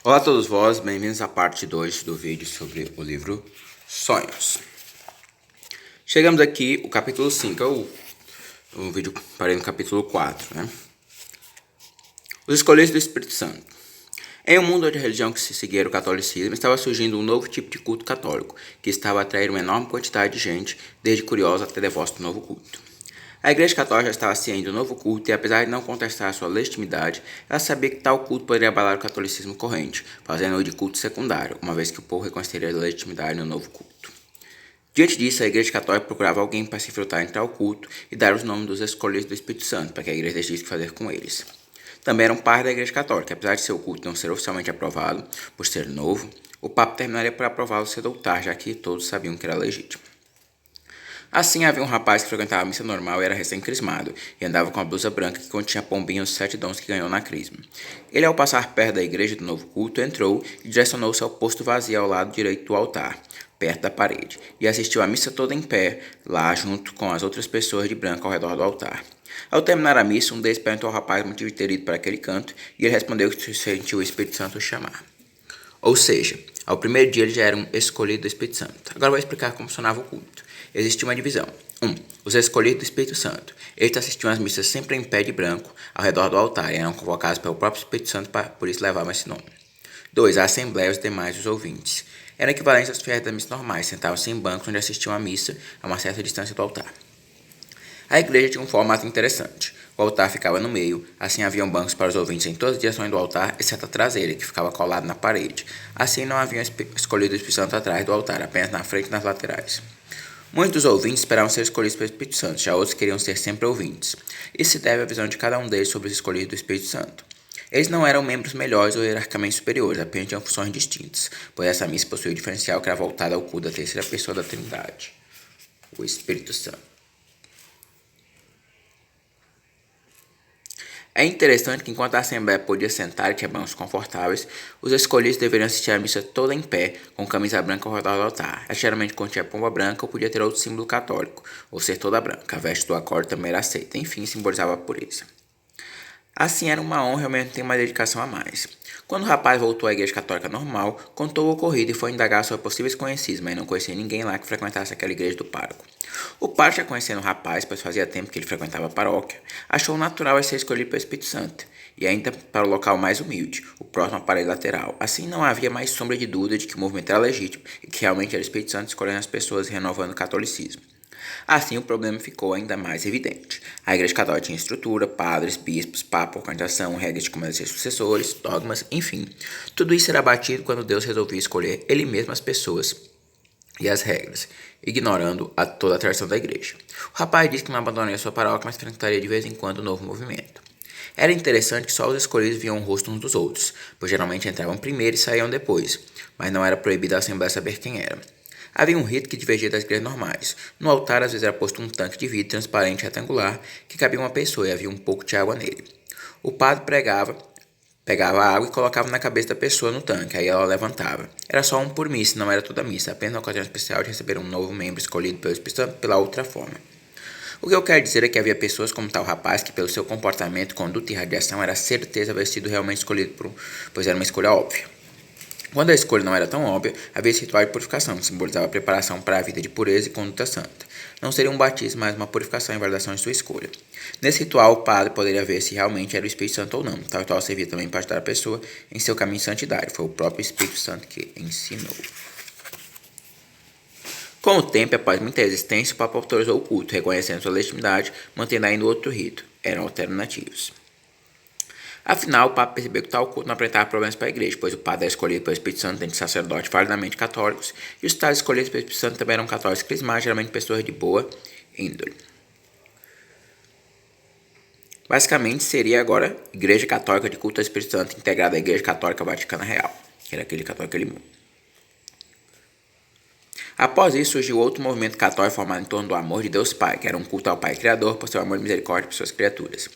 Olá a todos vós, bem-vindos à parte 2 do vídeo sobre o livro Sonhos. Chegamos aqui, o capítulo 5, o vídeo parei no capítulo 4, né? Os escolhidos do Espírito Santo. Em um mundo onde a religião que se seguia era o catolicismo, estava surgindo um novo tipo de culto católico, que estava a atrair uma enorme quantidade de gente, desde curiosa até devota do novo culto. A Igreja Católica já estava ciente do novo culto e, apesar de não contestar sua legitimidade, ela sabia que tal culto poderia abalar o catolicismo corrente, fazendo-o de culto secundário, uma vez que o povo reconheceria a legitimidade no novo culto. Diante disso, a Igreja Católica procurava alguém para se infiltrar em tal culto e dar os nomes dos escolhidos do Espírito Santo, para que a Igreja decidisse o que fazer com eles. Também eram parte da Igreja Católica, apesar de seu culto não ser oficialmente aprovado, por ser novo, o Papa terminaria por aprová-lo cedo ou tarde, já que todos sabiam que era legítimo. Assim, havia um rapaz que frequentava a missa normal e era recém-crismado, e andava com a blusa branca que continha pombinha os 7 dons que ganhou na crisma. Ele, ao passar perto da igreja do novo culto, entrou e direcionou-se ao posto vazio ao lado direito do altar, perto da parede, e assistiu à missa toda em pé, lá junto com as outras pessoas de branco ao redor do altar. Ao terminar a missa, um deles perguntou ao rapaz o motivo de ter ido para aquele canto, e ele respondeu que sentiu o Espírito Santo o chamar. Ou seja, ao primeiro dia ele já era um escolhido do Espírito Santo. Agora vou explicar como funcionava o culto. Existia uma divisão. 1. Os escolhidos do Espírito Santo. Eles assistiam às missas sempre em pé de branco, ao redor do altar, e eram convocados pelo próprio Espírito Santo, por isso levavam esse nome. 2. A Assembleia e os demais os ouvintes. Eram equivalentes aos fiéis das missas normais, sentavam-se em bancos onde assistiam à missa a uma certa distância do altar. A igreja tinha um formato interessante. O altar ficava no meio, assim haviam bancos para os ouvintes em todas as direções do altar, exceto a traseira, que ficava colada na parede. Assim não haviam escolhido o Espírito Santo atrás do altar, apenas na frente e nas laterais. Muitos dos ouvintes esperavam ser escolhidos pelo Espírito Santo, já outros queriam ser sempre ouvintes. Isso se deve à visão de cada um deles sobre os escolhidos do Espírito Santo. Eles não eram membros melhores ou hierarquicamente superiores, apenas tinham funções distintas, pois essa missa possuía o diferencial que era voltada ao culto da terceira pessoa da Trindade, o Espírito Santo. É interessante que enquanto a Assembleia podia sentar e tinha bancos confortáveis, os escolhidos deveriam assistir a missa toda em pé, com camisa branca ao redor do altar. Ela geralmente continha pomba branca ou podia ter outro símbolo católico, ou ser toda branca. A veste do acorde também era aceita, enfim, simbolizava a pureza. Assim era uma honra e ao mesmo tempo uma dedicação a mais. Quando o rapaz voltou à igreja católica normal, contou o ocorrido e foi indagar sobre possíveis conhecidos, mas não conhecia ninguém lá que frequentasse aquela igreja do pároco. O padre, já conhecendo o rapaz, pois fazia tempo que ele frequentava a paróquia, achou natural ser escolhido pelo Espírito Santo, e ainda para o local mais humilde, o próximo à parede lateral. Assim não havia mais sombra de dúvida de que o movimento era legítimo e que realmente era o Espírito Santo escolhendo as pessoas e renovando o catolicismo. Assim, o problema ficou ainda mais evidente. A Igreja Católica tinha estrutura, padres, bispos, papa, organização, regras de como ser sucessores, dogmas, enfim. Tudo isso era batido quando Deus resolvia escolher Ele mesmo as pessoas e as regras, ignorando toda a tradição da igreja. O rapaz disse que não abandonaria sua paróquia, mas frequentaria de vez em quando o novo movimento. Era interessante que só os escolhidos viam o rosto uns dos outros, pois geralmente entravam primeiro e saíam depois, mas não era proibido a Assembleia saber quem era. Havia um rito que divergia das igrejas normais. No altar, às vezes, era posto um tanque de vidro transparente e retangular que cabia uma pessoa e havia um pouco de água nele. O padre pegava a água e colocava na cabeça da pessoa no tanque, aí ela levantava. Era só um por missa, não era toda a missa, apenas na ocasião especial de receber um novo membro escolhido pelo Espírito Santo pela outra forma. O que eu quero dizer é que havia pessoas como tal rapaz que, pelo seu comportamento, conduta e radiação, era certeza haver sido realmente escolhido pois era uma escolha óbvia. Quando a escolha não era tão óbvia, havia esse ritual de purificação, que simbolizava a preparação para a vida de pureza e conduta santa. Não seria um batismo, mas uma purificação e validação de sua escolha. Nesse ritual, o padre poderia ver se realmente era o Espírito Santo ou não. Tal ritual servia também para ajudar a pessoa em seu caminho de santidade. Foi o próprio Espírito Santo que ensinou. Com o tempo, após muita resistência, o Papa autorizou o culto, reconhecendo sua legitimidade, mantendo ainda outro rito. Eram alternativos. Afinal, o Papa percebeu que tal culto não apresentava problemas para a igreja, pois o padre era escolhido pelo Espírito Santo entre sacerdotes validamente católicos, e os tais escolhidos pelo Espírito Santo também eram católicos crismáticos, geralmente pessoas de boa índole. Basicamente, seria agora Igreja Católica de Culto ao Espírito Santo integrada à Igreja Católica Vaticana Real, que era aquele católico que ele muda. Após isso, surgiu outro movimento católico formado em torno do amor de Deus Pai, que era um culto ao Pai Criador por seu amor e misericórdia por suas criaturas.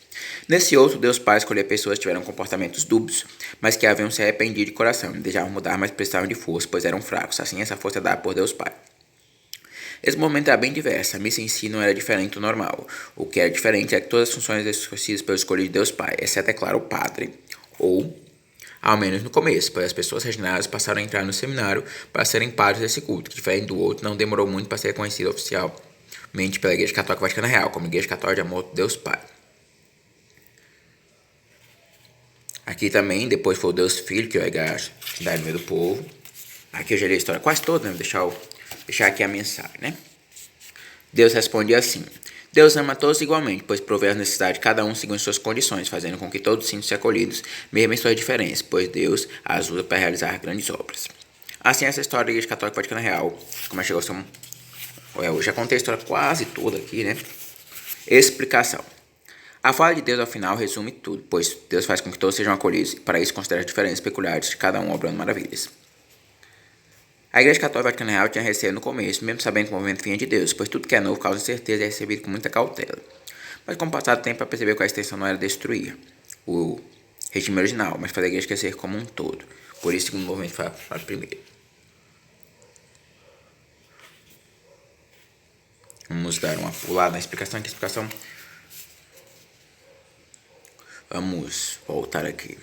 Nesse outro, Deus Pai escolhia pessoas que tiveram comportamentos dúbios, mas que haviam se arrependido de coração e desejavam mudar, mas precisavam de força, pois eram fracos. Assim, essa força é dada por Deus Pai. Esse movimento era bem diverso, a missa em si não era diferente do normal. O que era diferente é que todas as funções exercidas pelo escolhido de Deus Pai, exceto, é claro, o padre, ou ao menos no começo, pois as pessoas regeneradas passaram a entrar no seminário para serem padres desse culto, que, diferente do outro, não demorou muito para ser reconhecido oficialmente pela Igreja Católica Vaticana Real, como Igreja Católica de Amor de Deus Pai. Aqui também, depois foi o Deus Filho, que é a cidade no meio do povo. Aqui eu já li a história quase toda, né? Vou deixar aqui a mensagem, né? Deus responde assim: Deus ama todos igualmente, pois provê as necessidades de cada um segundo suas condições, fazendo com que todos sintam-se acolhidos, mesmo em suas diferenças, pois Deus as usa para realizar grandes obras. Assim, essa história da Igreja Católica Vaticana Real, como chegou a ser eu já contei a história quase toda aqui, né? Explicação. A fala de Deus, ao final, resume tudo, pois Deus faz com que todos sejam acolhidos e, para isso, considera as diferenças peculiares de cada um, obrando maravilhas. A Igreja Católica Vaticana Real tinha receio no começo, mesmo sabendo que o movimento vinha de Deus, pois tudo que é novo causa incerteza e é recebido com muita cautela. Mas com o passar do tempo, ela percebeu que a extensão não era destruir o regime original, mas fazer a igreja crescer como um todo. Por isso, o segundo movimento foi o primeiro. Vamos dar uma pulada na explicação. Vamos voltar aqui.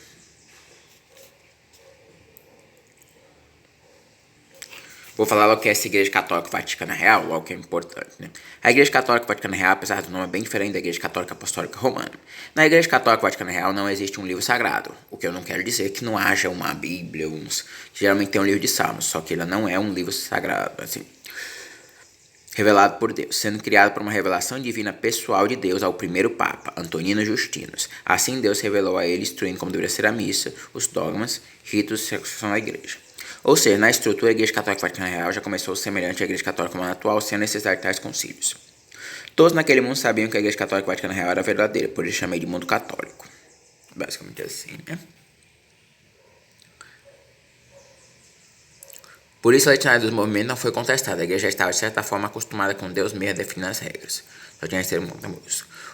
Vou falar logo que é essa Igreja Católica Vaticana Real, logo que é importante, né? A Igreja Católica Vaticana Real, apesar do nome, é bem diferente da Igreja Católica Apostólica Romana. Na Igreja Católica Vaticana Real não existe um livro sagrado, o que eu não quero dizer que não haja uma Bíblia, geralmente tem um livro de Salmos, só que ele não é um livro sagrado, assim, revelado por Deus, sendo criado por uma revelação divina pessoal de Deus ao primeiro Papa, Antonino Justinus. Assim, Deus revelou a ele, instruindo como deveria ser a missa, os dogmas, ritos e circuncisão da Igreja. Ou seja, na estrutura, a Igreja Católica Vaticana Real já começou semelhante à Igreja Católica Romana atual, sem a necessidade de tais concílios. Todos naquele mundo sabiam que a Igreja Católica Vaticana Real era verdadeira, por isso chamei de mundo católico. Basicamente assim, né? Por isso a legitimidade dos movimentos não foi contestada. A igreja já estava de certa forma acostumada com Deus mesmo definindo as regras. Só tinha que ser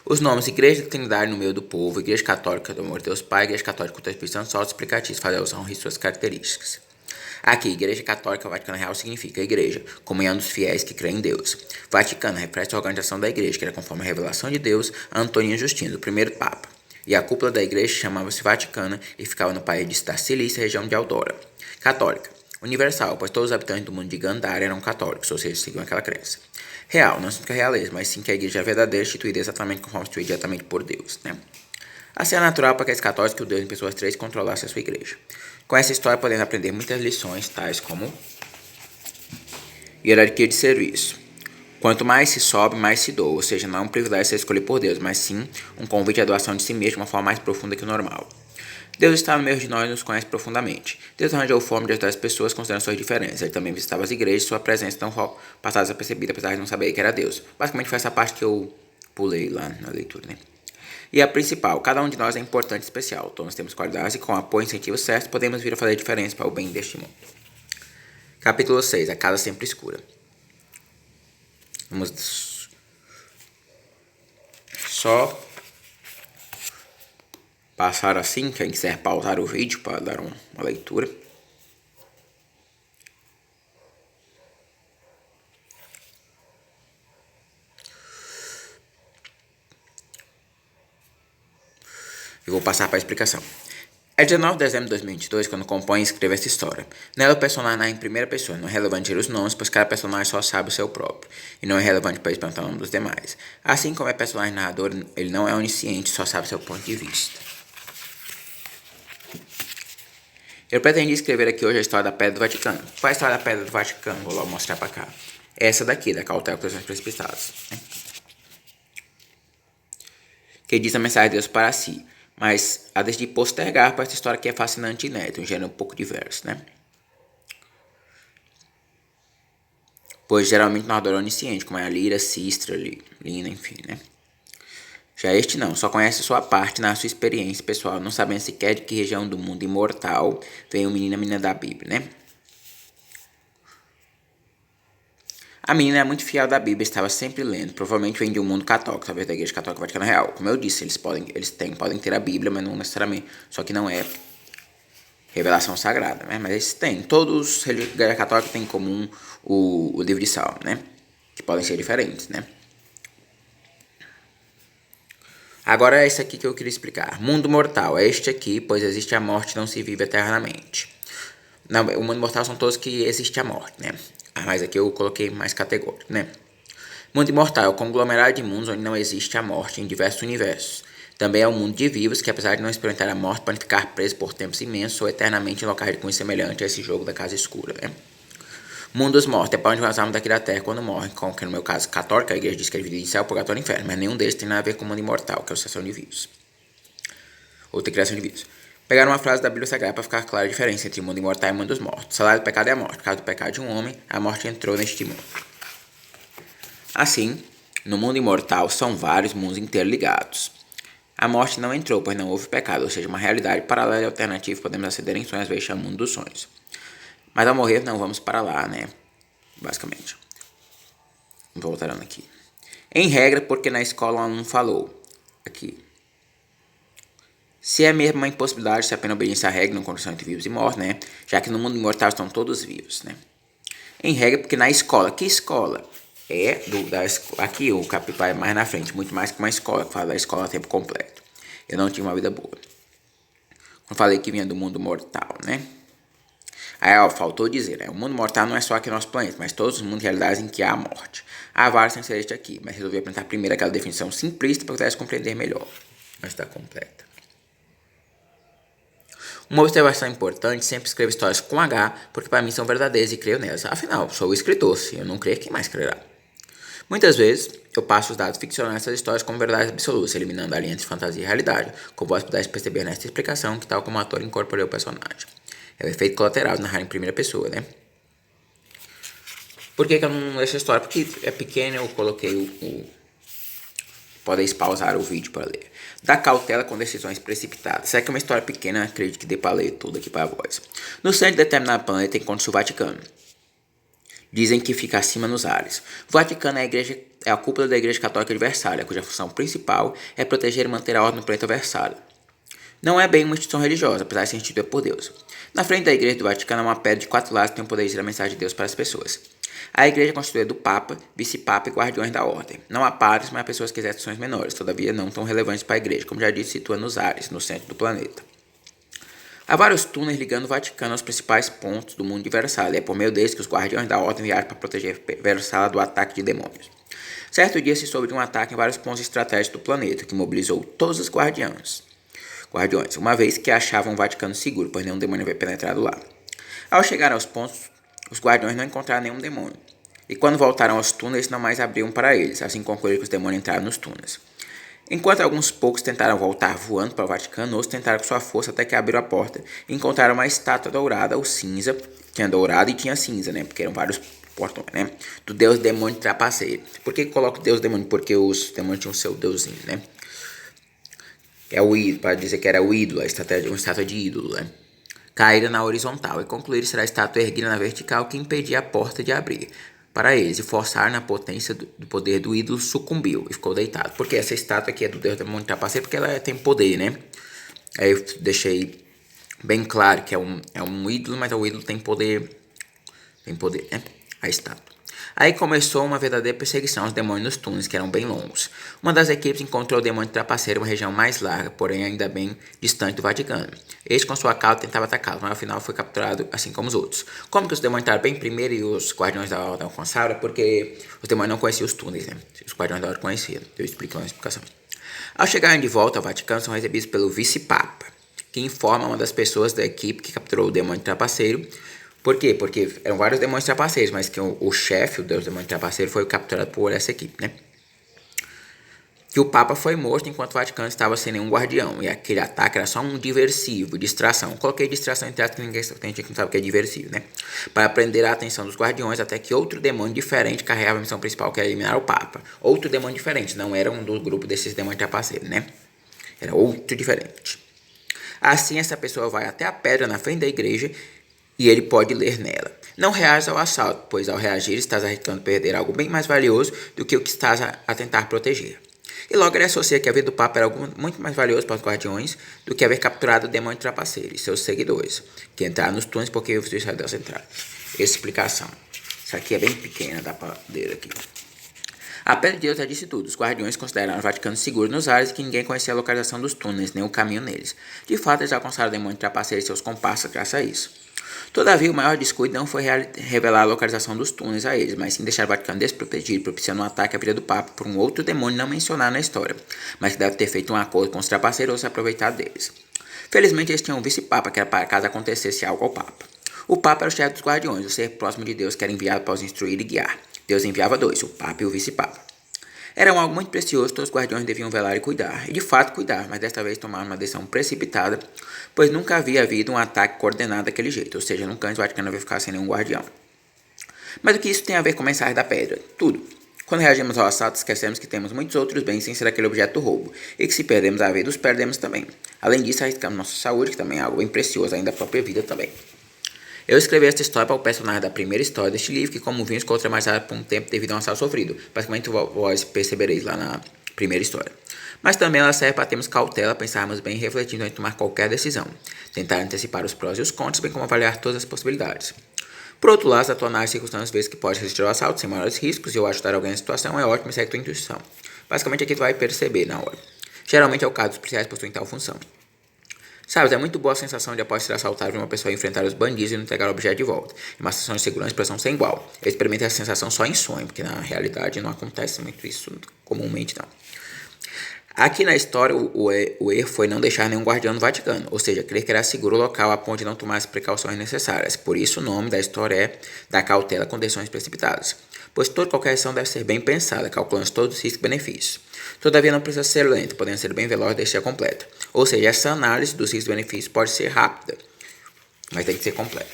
os nomes Igreja da Trindade no meio do povo, Igreja Católica do Amor de Deus Pai, Igreja Católica do Espírito Santo, só autoexplicativos, fazem alusão a suas características. Aqui, Igreja Católica Vaticana Real significa igreja, comunhão dos fiéis que creem em Deus. Vaticana refere-se à organização da igreja, que era conforme a revelação de Deus a Antonino Justino, o primeiro Papa. E a cúpula da igreja chamava-se Vaticana e ficava no país da Cilícia, região de Eudora. Católica. Universal, pois todos os habitantes do mundo de Gandhara eram católicos, ou seja, seguiam aquela crença. Real, não significa realeza, mas sim que a igreja é verdadeira, instituída exatamente conforme instituída diretamente por Deus, né? Assim é natural para aqueles católicos que o Deus em pessoas três controlasse a sua igreja. Com essa história podemos aprender muitas lições, tais como hierarquia de serviço. Quanto mais se sobe, mais se doa, ou seja, não é um privilégio ser escolhido por Deus, mas sim um convite à doação de si mesmo de uma forma mais profunda que o normal. Deus está no meio de nós e nos conhece profundamente. Deus arranjou forma de ajudar as pessoas considerando suas diferenças. Ele também visitava as igrejas e sua presença não passava desapercebida, apesar de não saber que era Deus. Basicamente foi essa parte que eu pulei lá na leitura, né? E a principal, cada um de nós é importante e especial. Todos temos qualidades e com apoio e incentivo certo podemos vir a fazer diferença para o bem deste mundo. Capítulo 6. A casa sempre escura. Vamos só passar assim, quem quiser pausar o vídeo para dar uma leitura. Eu vou passar para a explicação. É 19 de dezembro de 2022 quando compõe e escreve essa história. Nela o personagem narra em primeira pessoa, não é relevante ter os nomes, pois cada personagem só sabe o seu próprio, e não é relevante para ele perguntar o nome dos demais. Assim como é personagem narrador, ele não é onisciente, só sabe seu ponto de vista. Eu pretendi escrever aqui hoje a história da Pedra do Vaticano. Qual é a história da Pedra do Vaticano? Vou logo mostrar para cá. Essa daqui, da cautela com os precipitados. Que diz a mensagem de Deus para si. Mas a decidi postergar para essa história que é fascinante e inédita, um gênero um pouco diverso, né? Pois geralmente não adora onisciente, como é a Lira, Sistra, Lina, enfim, né? Já este não, só conhece sua parte na sua experiência pessoal, não sabendo sequer de que região do mundo imortal vem o menino e a menina da Bíblia, né? A menina é muito fiel da Bíblia, estava sempre lendo, provavelmente vem de um mundo católico, talvez da Igreja Católica Vaticana Real. Como eu disse, podem ter a Bíblia, mas não necessariamente, só que não é revelação sagrada, né? Mas eles têm, todos a Igreja Católica têm em comum o livro de Salmo, né? Que podem ser diferentes, né? Agora é isso aqui que eu queria explicar. Mundo mortal é este aqui, pois existe a morte e não se vive eternamente. Não, o mundo mortal são todos que existe a morte, né? Mas aqui eu coloquei mais categórico, né? Mundo imortal é o conglomerado de mundos onde não existe a morte em diversos universos. Também é o mundo de vivos que, apesar de não experimentar a morte, podem ficar presos por tempos imensos ou eternamente em locais de cunho semelhante a esse jogo da casa escura, né? Mundo dos mortos é para onde vazamos daqui da terra quando morrem, como que no meu caso católico, a igreja diz que é dividido em céu, purgatório e inferno, mas nenhum deles tem nada a ver com o mundo imortal, que é a sucessão de vivos. Outra criação de vivos. Pegar uma frase da Bíblia Sagrada para ficar clara a diferença entre o mundo imortal e o mundo dos mortos. O salário do pecado é a morte. Por causa do pecado de um homem, a morte entrou neste mundo. Assim, no mundo imortal são vários mundos interligados. A morte não entrou, pois não houve pecado, ou seja, uma realidade paralela e alternativa podemos aceder em sonhos, às vezes chamando mundo dos sonhos. Mas ao morrer não vamos para lá, né? Basicamente. Voltando aqui. Em regra, porque na escola não falou. Aqui. Se é mesmo uma impossibilidade, se apenas obediência à regra, não condição entre vivos e mortos, né? Já que no mundo imortal estão todos vivos, né? Em regra, porque na escola, que escola? Aqui o capítulo é mais na frente, muito mais que uma escola, que fala da escola a tempo completo. Eu não tive uma vida boa. Como falei que vinha do mundo mortal, né? Aí, ó, faltou dizer, né? O mundo mortal não é só aqui no nosso planeta, mas todos os mundos realidades em que há a morte. Há vários sem ser este aqui, mas resolvi apresentar primeiro aquela definição simplista para que pudesse compreender melhor. Mas está completa. Uma observação importante, sempre escrevo histórias com H, porque para mim são verdadeiras e creio nelas. Afinal, sou o escritor, se eu não crer, quem mais crerá? Muitas vezes, eu passo os dados ficcionais dessas histórias como verdades absolutas, eliminando a linha entre fantasia e realidade, como vós pudesse perceber nesta explicação, que tal como o ator incorporou o personagem. É o efeito colateral de narrar em primeira pessoa, né? Por que eu não leio essa história? Porque é pequena, eu coloquei Podeis pausar o vídeo para ler. Dá cautela com decisões precipitadas. Se é que é uma história pequena, acredito que dê para ler tudo aqui para vós. No centro de determinado planeta encontra-se o Vaticano. Dizem que fica acima nos ares. O Vaticano é a cúpula da Igreja Católica de Versalhes, cuja função principal é proteger e manter a ordem no planeta Versalhes. Não é bem uma instituição religiosa, apesar de ser instituída por Deus. Na frente da Igreja do Vaticano há uma pedra de 4 lados que tem o poder de dizer a mensagem de Deus para as pessoas. A igreja é constituída do Papa, vice-papa e guardiões da ordem. Não há padres, mas há pessoas que exercem funções menores, todavia não tão relevantes para a igreja, como já disse, situa nos ares, no centro do planeta. Há vários túneis ligando o Vaticano aos principais pontos do mundo de Versalhes, e é por meio deles que os guardiões da ordem viajam para proteger Versalhes do ataque de demônios. Certo dia se soube de um ataque em vários pontos estratégicos do planeta, que mobilizou todos os guardiões, uma vez que achavam o Vaticano seguro, pois nenhum demônio havia penetrado lá. Ao chegar aos pontos, os guardiões não encontraram nenhum demônio. E quando voltaram aos túneis, não mais abriam para eles, assim concluíram que os demônios entraram nos túneis. Enquanto alguns poucos tentaram voltar voando para o Vaticano, outros tentaram com sua força até que abriram a porta e encontraram uma estátua dourada ou cinza, tinha dourado e tinha cinza, né? Porque eram vários portões, né? Do deus demônio trapaceiro. Por que coloco deus demônio? Porque os demônios tinham o seu deusinho, né? É o ídolo, para dizer que era o ídolo, uma estátua de ídolo, né? Caíram na horizontal e concluíram será a estátua erguida na vertical que impedia a porta de abrir para eles e forçar na potência do poder do ídolo sucumbiu e ficou deitado. Porque essa estátua aqui é do deus demônio trapaceiro porque ela tem poder, né? Aí eu deixei bem claro que é um ídolo, mas o ídolo tem poder, né? A estátua. Aí começou uma verdadeira perseguição aos demônios nos túneis, que eram bem longos. Uma das equipes encontrou o demônio trapaceiro em uma região mais larga, porém ainda bem distante do Vaticano. Este, com sua cauda, tentava atacá-lo, mas ao final foi capturado, assim como os outros. Como que os demônios entraram bem primeiro e os guardiões da ordem alcançaram? Porque os demônios não conheciam os túneis, né? Os guardiões da ordem conheciam. Eu explico uma explicação. Ao chegarem de volta ao Vaticano, são recebidos pelo vice-papa, que informa uma das pessoas da equipe que capturou o demônio trapaceiro. Por quê? Porque eram vários demônios trapaceiros, mas que o chefe, o deus demônio trapaceiro, foi capturado por essa equipe, né? Que o Papa foi morto enquanto o Vaticano estava sem nenhum guardião. E aquele ataque era só um diversivo, distração. Coloquei distração entre aspas que ninguém não sabe o que é diversivo, né? Para prender a atenção dos guardiões até que outro demônio diferente carregava a missão principal, que era eliminar o Papa. Outro demônio diferente, não era um do grupo desses demônios trapaceiros, né? Era outro diferente. Assim, essa pessoa vai até a pedra na frente da igreja e ele pode ler nela. Não reaja ao assalto, pois ao reagir estás arriscando perder algo bem mais valioso do que o que estás a tentar proteger. E logo ele associa que a vida do Papa era algo muito mais valioso para os guardiões do que haver capturado o demônio trapaceiro e seus seguidores, que entraram nos túneis porque os israelitas entraram. Explicação. Isso aqui é bem pequena, dá para ler aqui. A Pedra de Deus já disse tudo. Os guardiões consideraram o Vaticano seguro nos ares e que ninguém conhecia a localização dos túneis, nem o caminho neles. De fato, eles alcançaram o demônio trapaceiro e seus comparsas graças a isso. Todavia, o maior descuido não foi revelar a localização dos túneis a eles, mas sim deixar o Vaticano desprotegido, propiciando um ataque à vida do Papa por um outro demônio não mencionado na história, mas que deve ter feito um acordo com os trapaceiros ou se aproveitado deles. Felizmente, eles tinham um vice-papa, que era para caso acontecesse algo ao Papa. O Papa era o chefe dos guardiões, o ser próximo de Deus que era enviado para os instruir e guiar. Deus enviava dois, o Papa e o vice-papa. Era algo muito precioso, todos os guardiões deviam velar e cuidar. E de fato cuidar, mas desta vez tomaram uma decisão precipitada, pois nunca havia havido um ataque coordenado daquele jeito, ou seja, nunca antes o Vaticano havia ficado sem nenhum guardião. Mas o que isso tem a ver com a mensagem da pedra? Tudo. Quando reagimos ao assalto, esquecemos que temos muitos outros bens sem ser aquele objeto do roubo, e que se perdemos a vida, os perdemos também. Além disso, arriscamos nossa saúde, que também é algo bem precioso, além da própria vida também. Eu escrevi esta história para o personagem da primeira história deste livro, que como vimos ficou traumatizado por um tempo devido a um assalto sofrido. Basicamente vós percebereis lá na primeira história. Mas também ela serve para termos cautela, pensarmos bem e refletirmos antes de tomar qualquer decisão. Tentar antecipar os prós e os contras, bem como avaliar todas as possibilidades. Por outro lado, atuar as circunstâncias vezes que pode resistir ao assalto sem maiores riscos e ou ajudar alguém na situação é ótimo e segue tua intuição. Basicamente aqui tu vai perceber na hora. Geralmente é o caso dos policiais possuem tal função. Sabes, é muito boa a sensação de após ser assaltado uma pessoa enfrentar os bandidos e não entregar o objeto de volta. É uma sensação de segurança e pressão sem igual. Eu experimentei essa sensação só em sonho, porque na realidade não acontece muito isso comumente não. Aqui na história, o erro foi não deixar nenhum guardião no Vaticano, ou seja, crer que era seguro o local a ponto de não tomar as precauções necessárias. Por isso o nome da história é da cautela com decisões precipitadas. Pois toda qualquer ação deve ser bem pensada, calculando todos os riscos e benefícios. Todavia não precisa ser lenta, podendo ser bem veloz e deixar completa. Ou seja, essa análise dos riscos e benefícios pode ser rápida, mas tem que ser completa.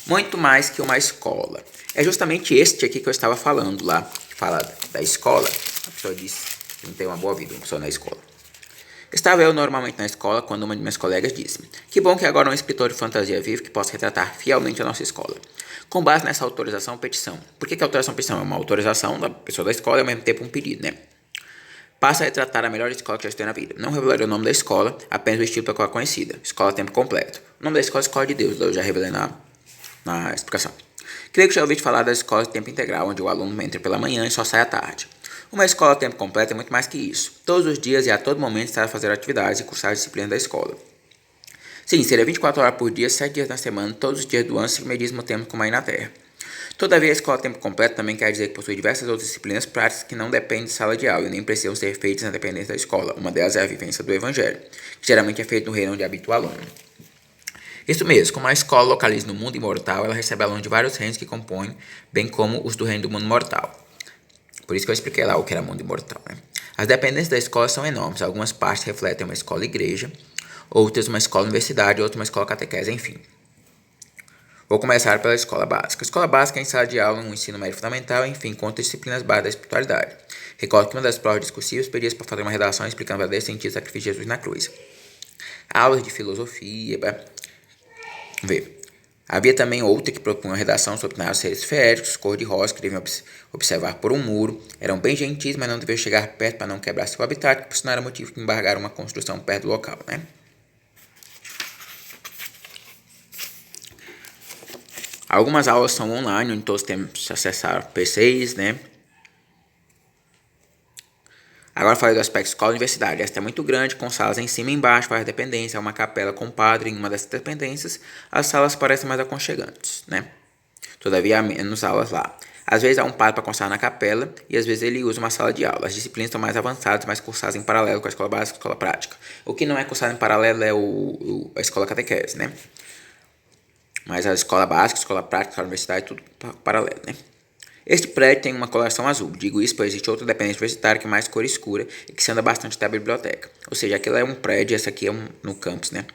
Muito mais que uma escola. É justamente este aqui que eu estava falando lá, que fala da escola. A pessoa disse que não tem uma boa vida, uma pessoa na escola. Estava eu normalmente na escola quando uma de minhas colegas disse: que bom que agora há um escritor de fantasia vivo que possa retratar fielmente a nossa escola. Com base nessa autorização, petição. Por que autorização, petição? É uma autorização da pessoa da escola e ao mesmo tempo um pedido, né? Passa a retratar a melhor escola que já esteve na vida. Não revelarei o nome da escola, apenas o estilo pelo qual é conhecida. Escola a tempo completo. O nome da escola é Escola de Deus, eu já revelei na explicação. Creio que já ouvi falar das escolas de tempo integral, onde o aluno entra pela manhã e só sai à tarde. Uma escola a tempo completo é muito mais que isso. Todos os dias e a todo momento estar a fazer atividades e cursar as disciplinas da escola. Sim, seria 24 horas por dia, 7 dias na semana, todos os dias do ano, sem medismo tempo como aí na Terra. Todavia, a escola a tempo completo também quer dizer que possui diversas outras disciplinas práticas que não dependem de sala de aula e nem precisam ser feitas na dependência da escola. Uma delas é a vivência do Evangelho, que geralmente é feito no reino onde habita o aluno. Isso mesmo, como a escola localiza no mundo imortal, ela recebe alunos de vários reinos que compõem, bem como os do reino do mundo mortal. Por isso que eu expliquei lá o que era mundo imortal, né? As dependências da escola são enormes, algumas partes refletem uma escola-igreja, outras uma escola-universidade, outras uma escola-catequese, enfim. Vou começar pela escola básica. A escola básica é em sala de aula, um ensino médio fundamental, enfim, conta disciplinas básicas da espiritualidade. Recordo que uma das provas discursivas pedia para fazer uma redação explicando o verdadeiro sentido do sacrifício de Jesus na cruz. Aulas de filosofia, ver. Havia também outra que propunha uma redação sobre os seres esféricos, cor-de-rosa, que deviam observar por um muro. Eram bem gentis, mas não deviam chegar perto para não quebrar seu habitat, que por sinal era motivo de embargar uma construção perto do local, né? Algumas aulas são online, onde todos temos que acessar PCs, né? Agora falei do aspecto escola e universidade. Esta é muito grande, com salas em cima e embaixo, várias dependências, uma capela com padre em uma dessas dependências. As salas parecem mais aconchegantes, né? Todavia há menos aulas lá. Às vezes há um padre para constar na capela e às vezes ele usa uma sala de aula. As disciplinas estão mais avançadas, mais cursadas em paralelo com a escola básica e a escola prática. O que não é cursado em paralelo é a escola catequese, né? Mas a escola básica, a escola prática, a universidade, tudo paralelo, né? Este prédio tem uma coloração azul. Digo isso pois existe outra dependência universitária que é mais cor escura e que se anda bastante até a biblioteca. Ou seja, aquilo é um prédio e essa aqui é no campus, né?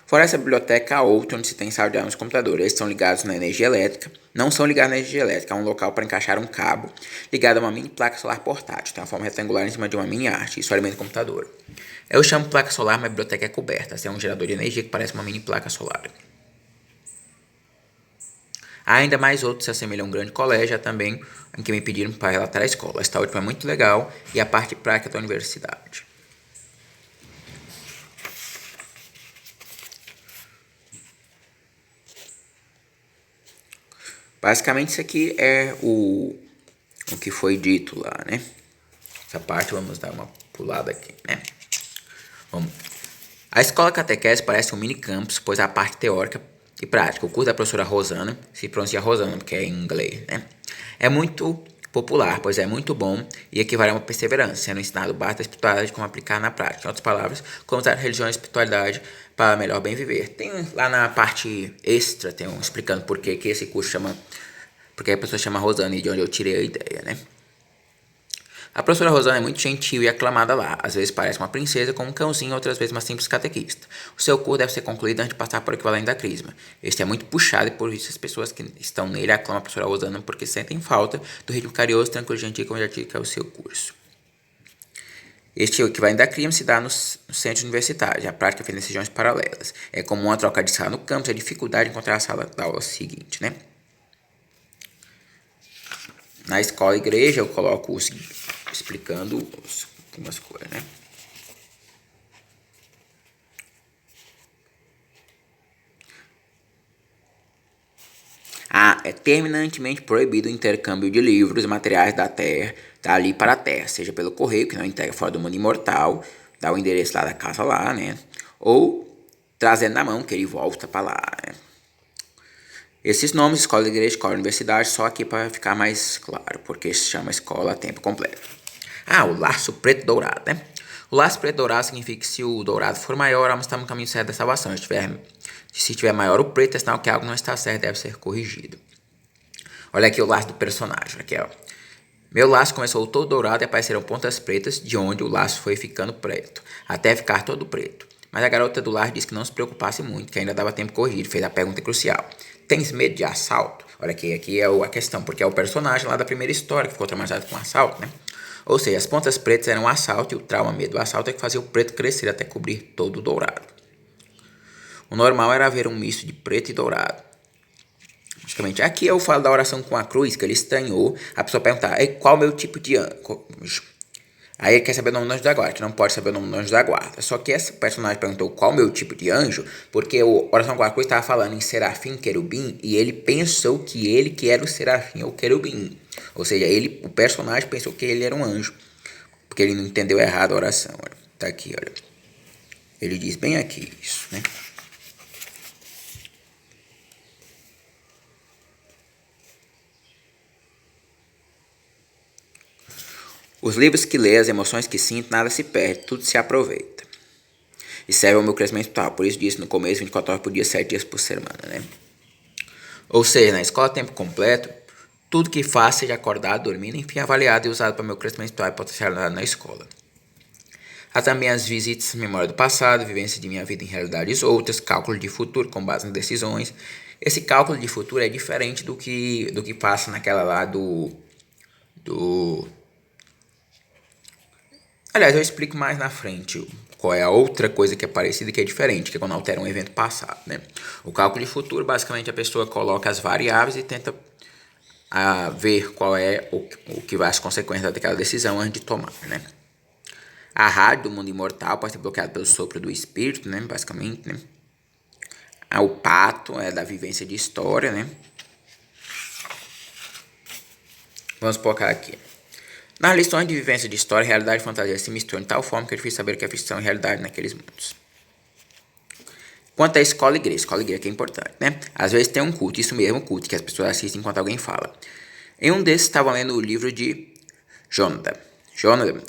Fora essa biblioteca, há outra onde se tem sala de aula e computadores. Eles são ligados na energia elétrica. Não são ligados na energia elétrica. Há um local para encaixar um cabo ligado a uma mini placa solar portátil. Tem uma forma retangular em cima de uma mini arte. Isso alimenta o computador. Eu chamo placa solar, mas a biblioteca é coberta. Esse é um gerador de energia que parece uma mini placa solar. Há ainda mais outros que se assemelham a um grande colégio, também em que me pediram para relatar a escola. Esta última é muito legal e a parte prática da universidade. Basicamente isso aqui é o que foi dito lá, né? Essa parte vamos dar uma pulada aqui, né? Vamos. A escola catequese parece um mini campus, pois a parte teórica e prática. O curso da professora Rosana, se pronuncia Rosana, porque é em inglês, né? É muito popular, pois é muito bom e equivale a uma perseverança, sendo ensinado o básico da espiritualidade como aplicar na prática. Em outras palavras, como usar a religião e a espiritualidade para melhor bem viver. Tem lá na parte extra, tem um explicando por que esse curso chama, porque a pessoa chama Rosana e de onde eu tirei a ideia, né? A professora Rosana é muito gentil e aclamada lá. Às vezes parece uma princesa com um cãozinho, outras vezes uma simples catequista. O seu curso deve ser concluído antes de passar por equivalente da crisma. Este é muito puxado e por isso as pessoas que estão nele aclamam a professora Rosana porque sentem falta do ritmo carinhoso, tranquilo e gentil como já disse que é o seu curso. Este equivalente da crisma se dá nos centros universitários. A prática é feita em regiões paralelas. É comum a troca de sala no campus e a dificuldade de encontrar a sala da aula seguinte, né? Na escola e igreja eu coloco o seguinte, explicando algumas coisas, né? É terminantemente proibido o intercâmbio de livros e materiais da terra, dali para a terra, seja pelo correio, que não entrega fora do mundo imortal, dá o endereço lá da casa lá, né? Ou trazendo na mão, que ele volta para lá, né? Esses nomes, escola, igreja, escola, universidade, só aqui para ficar mais claro, porque se chama escola a tempo completo. O laço preto dourado, né? O laço preto dourado significa que se o dourado for maior, alma está no caminho certo da salvação. Se tiver maior o preto, é sinal que algo não está certo, deve ser corrigido. Olha aqui o laço do personagem, aqui, ó. Meu laço começou todo dourado e apareceram pontas pretas, de onde o laço foi ficando preto, até ficar todo preto. Mas a garota do lar disse que não se preocupasse muito, que ainda dava tempo corrido, fez a pergunta crucial. Tens medo de assalto? Olha aqui é a questão, porque é o personagem lá da primeira história que ficou traumatizado com assalto, né? Ou seja, as pontas pretas eram um assalto e o trauma medo do assalto é que fazia o preto crescer até cobrir todo o dourado. O normal era haver um misto de preto e dourado. Basicamente, aqui eu falo da oração com a cruz, que ele estranhou. A pessoa perguntar, qual o meu tipo de anjo? Aí ele quer saber o nome do anjo da guarda, que não pode saber o nome do anjo da guarda. Só que esse personagem perguntou qual o meu tipo de anjo, porque o oração com a cruz estava falando em serafim, querubim, e ele pensou que era o serafim ou querubim. Ou seja, o personagem pensou que ele era um anjo, porque ele não entendeu errado a oração. Olha. Tá aqui, olha. Ele diz bem aqui isso, né? Os livros que leio, as emoções que sinto, nada se perde, tudo se aproveita. E serve ao meu crescimento espiritual. Por isso disse no começo, 24 horas por dia, 7 dias por semana, né? Ou seja, na escola a tempo completo, tudo que faço, seja acordado, dormindo, enfim, avaliado e usado para o meu crescimento espiritual e potencialidade na escola. Há também as visitas, memória do passado, vivência de minha vida em realidades outras, cálculo de futuro com base em decisões. Esse cálculo de futuro é diferente do que passa naquela lá do Aliás, eu explico mais na frente qual é a outra coisa que é parecida e que é diferente, que é quando altera um evento passado, né? O cálculo de futuro, basicamente, a pessoa coloca as variáveis e tenta ver qual é o que vai as consequências daquela decisão antes de tomar, né? A rádio do mundo imortal pode ser bloqueada pelo sopro do espírito, né? Basicamente, né? O pato é da vivência de história, né? Vamos colocar aqui. Nas lições de vivência de história, realidade e fantasia se misturam de tal forma que é difícil saber o que é ficção e realidade naqueles mundos. Quanto à escola e igreja que é importante, né? Às vezes tem um culto, isso mesmo, culto, que as pessoas assistem enquanto alguém fala. Em um desses estava lendo o livro de Jonathan.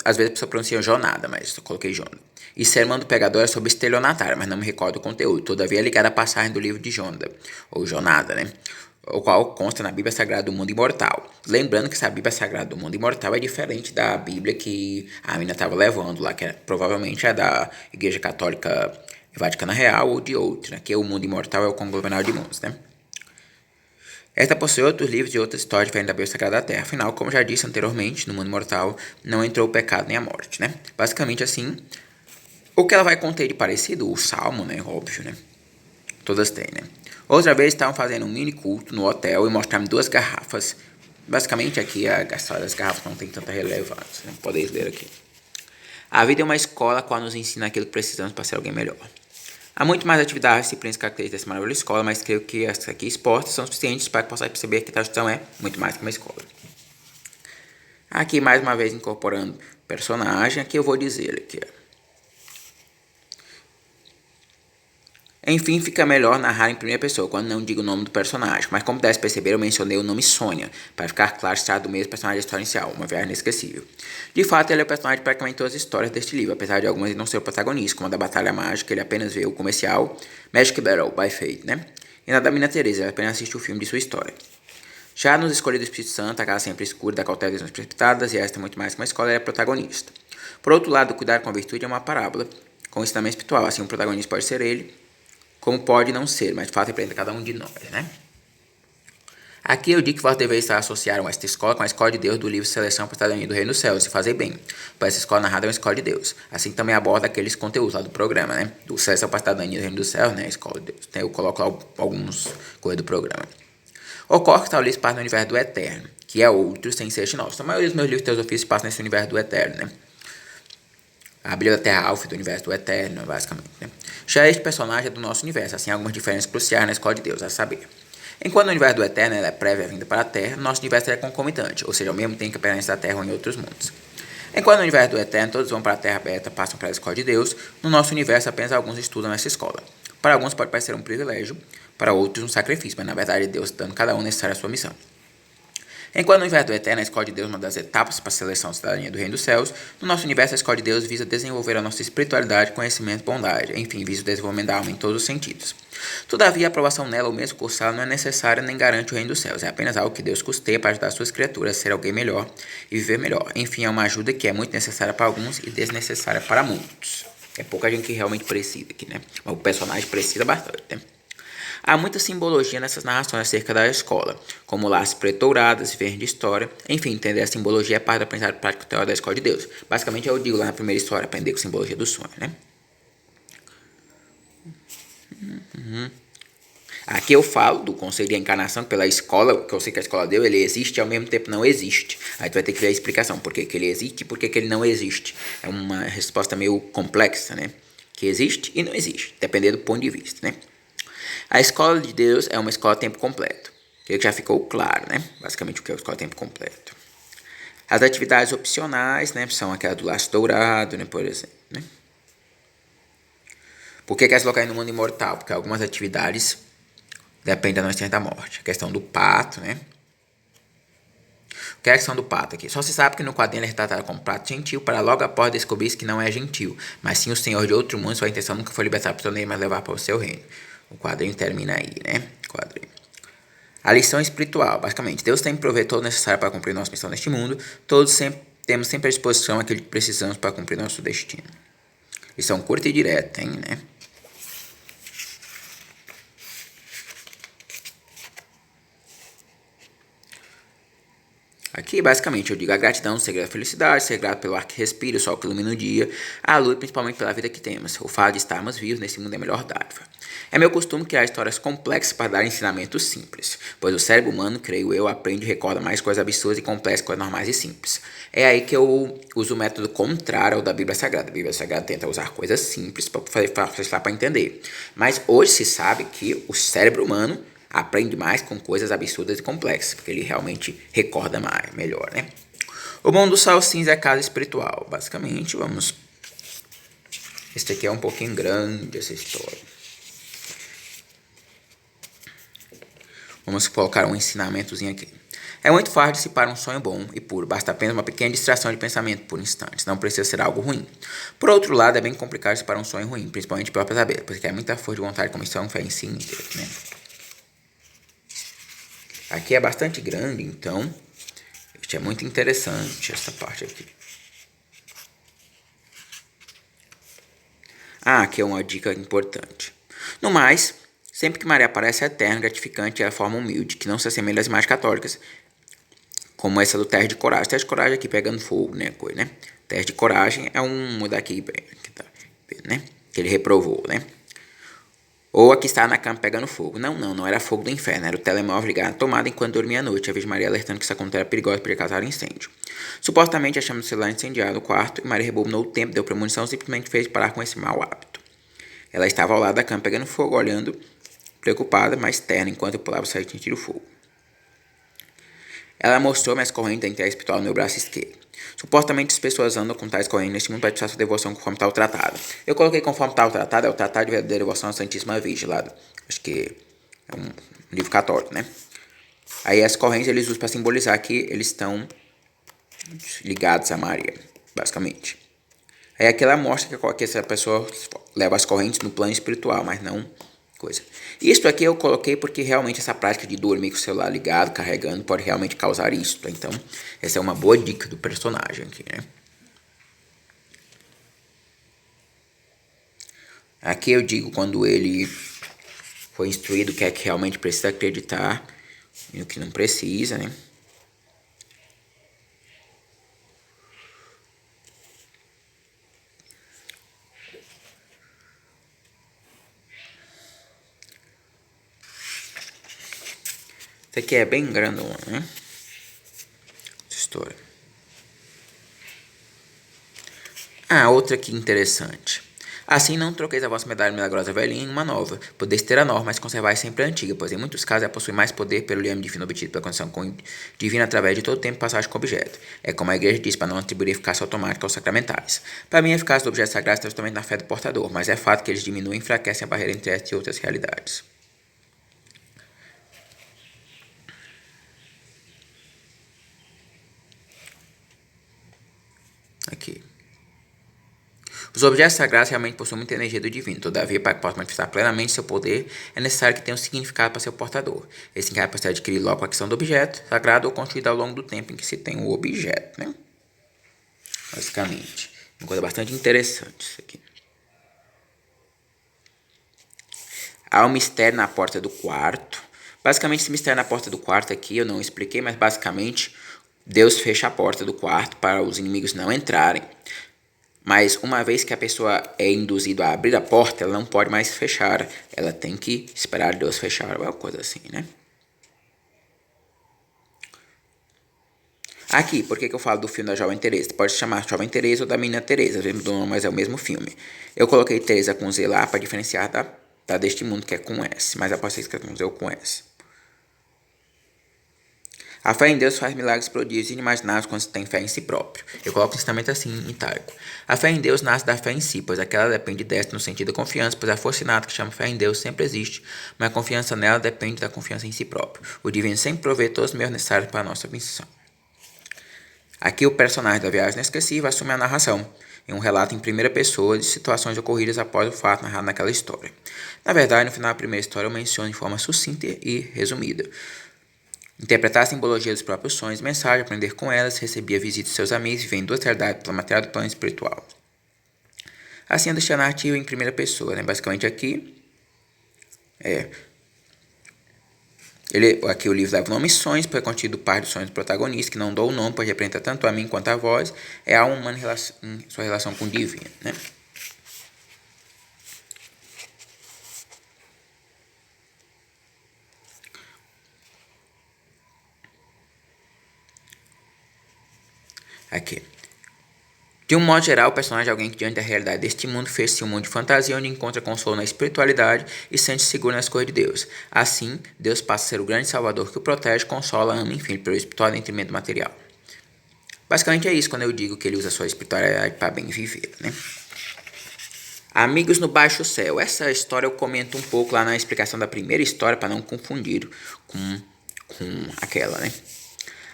Às vezes a pessoa pronuncia Jonada, mas eu coloquei Jonathan. E Sermão do Pregador é sobre estelionatário, mas não me recordo o conteúdo. Todavia é ligado à passagem do livro de Jonathan, ou Jonada, né? O qual consta na Bíblia Sagrada do Mundo Imortal. Lembrando que essa Bíblia Sagrada do Mundo Imortal é diferente da Bíblia que a menina estava levando lá, que provavelmente é da Igreja Católica Vaticana Real ou de outra, né? Que o Mundo Imortal é o conglomerado de mundos, né? Esta possui outros livros e outras histórias diferentes da Bíblia Sagrada da Terra. Afinal, como já disse anteriormente, no mundo mortal não entrou o pecado nem a morte, né? Basicamente assim, o que ela vai conter de parecido? O Salmo, né? Óbvio, né? Todas têm, né? Outra vez estavam fazendo um mini culto no hotel e mostraram 2 garrafas. Basicamente aqui a história das garrafas não tem tanta relevância, né? Podem ler aqui. A vida é uma escola a qual nos ensina aquilo que precisamos para ser alguém melhor. Há muito mais atividades, disciplinas que caracterizam essa maravilhosa escola, mas creio que essas aqui expostas são suficientes para que possa perceber que a instituição é muito mais que uma escola. Aqui, mais uma vez, incorporando personagem, aqui eu vou dizer aqui, enfim, fica melhor narrar em primeira pessoa, quando não digo o nome do personagem. Mas como deve perceber, eu mencionei o nome Sônia, para ficar claro que se trata do mesmo personagem da história inicial, Uma Viagem Inesquecível. De fato, ele é o personagem de praticamente todas as histórias deste livro, apesar de algumas não ser o protagonista, como a da Batalha Mágica, ele apenas vê o comercial Magic Battle by Fate, né? E na da Mina Teresa, ele apenas assiste o filme de sua história. Já nos Escolhidos do Espírito Santo, a casa sempre escura, da cautela das precipitadas, e esta muito mais que uma escola, é a protagonista. Por outro lado, cuidar com a virtude é uma parábola, com ensinamento espiritual, assim o protagonista pode ser ele, como pode não ser, mas de fato representa cada um de nós, né? Aqui eu digo que vós deveis associar esta escola com a escola de Deus do livro Seleção para a Cidadania do Reino dos Céus, e fazer bem, pois essa escola narrada é uma escola de Deus. Assim também aborda aqueles conteúdos lá do programa, né? Do Seleção para a Cidadania do Reino dos Céus, né? A escola de Deus. Eu coloco lá alguns coisas do programa. Ocorre que tal livro passa no universo do Eterno, que é outro sem ser nosso. A maioria dos meus livros de teosofia se passa nesse universo do Eterno, né? A Bíblia da Terra Alfa do universo do Eterno, basicamente, né? Já este personagem é do nosso universo, assim, algumas diferenças cruciais na escola de Deus, a saber. Enquanto o universo do Eterno é prévia vinda para a Terra, nosso universo é concomitante, ou seja, ao mesmo tempo que a permanece da Terra ou em outros mundos. Enquanto no universo do Eterno todos vão para a Terra aberta, passam para a escola de Deus, no nosso universo apenas alguns estudam nessa escola. Para alguns pode parecer um privilégio, para outros um sacrifício, mas na verdade Deus dando cada um necessário a sua missão. Enquanto no universo do Eterno, a escola de Deus é uma das etapas para a seleção da cidadania do Reino dos Céus, no nosso universo, a escola de Deus visa desenvolver a nossa espiritualidade, conhecimento e bondade, enfim, visa o desenvolvimento da alma em todos os sentidos. Todavia, a aprovação nela ou mesmo cursá-la não é necessária nem garante o Reino dos Céus, é apenas algo que Deus custeia para ajudar suas criaturas a ser alguém melhor e viver melhor. Enfim, é uma ajuda que é muito necessária para alguns e desnecessária para muitos. É pouca gente que realmente precisa aqui, né? Mas o personagem precisa bastante, né? Há muita simbologia nessas narrações acerca da escola, como laços preto-douradas, verdes de história. Enfim, entender a simbologia é parte do aprendizado prático teórico da escola de Deus. Basicamente, eu digo lá na primeira história, aprender com simbologia do sonho, né? Aqui eu falo do conceito de encarnação pela escola, que eu sei que a escola deu, ele existe e ao mesmo tempo não existe. Aí tu vai ter que ver a explicação, por que ele existe e por que ele não existe. É uma resposta meio complexa, né? Que existe e não existe, dependendo do ponto de vista, né? A escola de Deus é uma escola a tempo completo. Que já ficou claro, né? Basicamente o que é a escola a tempo completo. As atividades opcionais, né? São aquela do laço dourado, né? Por exemplo, né? Por que quer se colocar no mundo imortal? Porque algumas atividades dependem da nossa da morte. A questão do pato, né? O que é a questão do pato aqui? Só se sabe que no quadrinho ele é retratado como pato gentil para logo após descobrir que não é gentil, mas sim o senhor de outro mundo. Sua intenção nunca foi libertar o prisioneiro, mas levar para o seu reino. O quadrinho termina aí, né? Quadrinho. A lição espiritual, basicamente. Deus tem prover todo o necessário para cumprir nossa missão neste mundo. Todos temos sempre à disposição aquilo que precisamos para cumprir nosso destino. Lição curta e direta, hein, né? Aqui, basicamente, eu digo a gratidão, o segredo da felicidade, ser grato pelo ar que respira, o sol que ilumina o dia, a luz, principalmente pela vida que temos. O fato de estarmos vivos nesse mundo é a melhor dádiva. É meu costume criar histórias complexas para dar ensinamentos simples, pois o cérebro humano, creio eu, aprende e recorda mais coisas absurdas e complexas que coisas normais e simples. É aí que eu uso o método contrário ao da Bíblia Sagrada. A Bíblia Sagrada tenta usar coisas simples para facilitar para entender. Mas hoje se sabe que o cérebro humano aprende mais com coisas absurdas e complexas, porque ele realmente recorda mais, melhor, né? O mundo do sal cinza é a casa espiritual. Basicamente, vamos... Este aqui é um pouquinho grande, essa história. Vamos colocar um ensinamentozinho aqui. É muito fácil dissipar um sonho bom e puro. Basta apenas uma pequena distração de pensamento por instantes. Não precisa ser algo ruim. Por outro lado, é bem complicado dissipar um sonho ruim, principalmente pela pesadelo, porque é muita força de vontade, comissão, fé em si, né? Aqui é bastante grande, então é muito interessante essa parte aqui. Aqui é uma dica importante. No mais, sempre que Maria aparece é eterno, gratificante e ela forma humilde, que não se assemelha às imagens católicas, como essa do teste de coragem. Teste de coragem aqui pegando fogo, né? Teste de coragem é um daqui, né? Que ele reprovou, né? Ou aqui está na cama pegando fogo. Não era fogo do inferno. Era o telemóvel ligado na tomada enquanto dormia à noite. A Virgem Maria alertando que essa conta era perigosa e podia causar incêndio. Supostamente achamos o celular incendiado no quarto e Maria rebobinou o tempo, deu premonição e simplesmente fez parar com esse mau hábito. Ela estava ao lado da cama pegando fogo, olhando, preocupada, mas terna, enquanto eu pulava sair de tiro fogo. Ela mostrou-me as correntes da entrega espiritual no meu braço esquerdo. Supostamente as pessoas andam com tais correntes neste mundo para expressar sua devoção conforme tal tratado. Eu coloquei conforme tal tratado, é o tratado de verdadeira devoção à Santíssima Virgem, lá, acho que é um livro católico, né? Aí as correntes eles usam para simbolizar que eles estão ligados a Maria, basicamente. Aí aquela mostra que essa pessoa leva as correntes no plano espiritual, mas não coisa. Isso aqui eu coloquei porque realmente essa prática de dormir com o celular ligado, carregando, pode realmente causar isso. Então, essa é uma boa dica do personagem aqui, né? Aqui eu digo quando ele foi instruído o que é que realmente precisa acreditar e o que não precisa, né? Isso aqui é bem grandão, né? Essa história. Outra aqui interessante. Assim não troqueis a vossa medalha milagrosa velhinha em uma nova. Podeis ter a nova, mas conservai sempre a antiga, pois em muitos casos ela possui mais poder pelo liame divino obtido pela condição divina através de todo o tempo passagem com o objeto. É como a igreja diz para não atribuir eficácia automática aos sacramentais. Para mim, a eficácia do objeto sagrado está justamente na fé do portador, mas é fato que eles diminuem e enfraquecem a barreira entre esta e outras realidades. Aqui. Os objetos sagrados realmente possuem muita energia do divino, todavia, para que possam manifestar plenamente seu poder, é necessário que tenham um significado para seu portador. Esse significado pode ser adquirido logo com a questão do objeto sagrado ou construído ao longo do tempo em que se tem o objeto, né? Basicamente. Uma coisa bastante interessante isso aqui. Há um mistério na porta do quarto. Basicamente, esse mistério na porta do quarto aqui eu não expliquei, mas basicamente Deus fecha a porta do quarto para os inimigos não entrarem. Mas uma vez que a pessoa é induzida a abrir a porta, ela não pode mais fechar. Ela tem que esperar Deus fechar, alguma coisa assim, né? Aqui, por que eu falo do filme da Jovem Teresa? Pode se chamar Jovem Teresa ou da Menina Teresa, mas é o mesmo filme. Eu coloquei Teresa com Z lá para diferenciar da deste mundo que é com S, mas após ser escrito com Z ou com S. A fé em Deus faz milagres prodígios inimagináveis quando se tem fé em si próprio. Eu coloco justamente assim em itálico. A fé em Deus nasce da fé em si, pois aquela depende desta no sentido da confiança, pois a força inata que chama fé em Deus sempre existe, mas a confiança nela depende da confiança em si próprio. O divino sempre provê todos os meios necessários para a nossa missão. Aqui o personagem da Viagem Inesquecível assume a narração, em um relato em primeira pessoa de situações ocorridas após o fato narrado naquela história. Na verdade, no final da primeira história eu menciono de forma sucinta e resumida. Interpretar a simbologia dos próprios sonhos, mensagem, aprender com elas, recebia visitas de seus amigos, vivendo duas realidades pela matéria do plano espiritual. Assim, eu deixei a narrativa em primeira pessoa, né? Basicamente aqui, aqui o livro dá o nome Sonhos, porque é contido parte dos sonhos do protagonista, que não dou o nome, pois representa tanto a mim quanto a voz, é a humana em sua relação com o divino, né? Aqui. De um modo geral, o personagem é alguém que, diante da realidade deste mundo, fez-se um mundo de fantasia onde encontra consolo na espiritualidade e sente-se seguro nas coisas de Deus. Assim, Deus passa a ser o grande salvador que o protege, consola, ama, enfim, pelo espiritual detrimento material. Basicamente é isso quando eu digo que ele usa a sua espiritualidade para bem viver, né? Amigos no Baixo Céu. Essa história eu comento um pouco lá na explicação da primeira história para não confundir com aquela, né?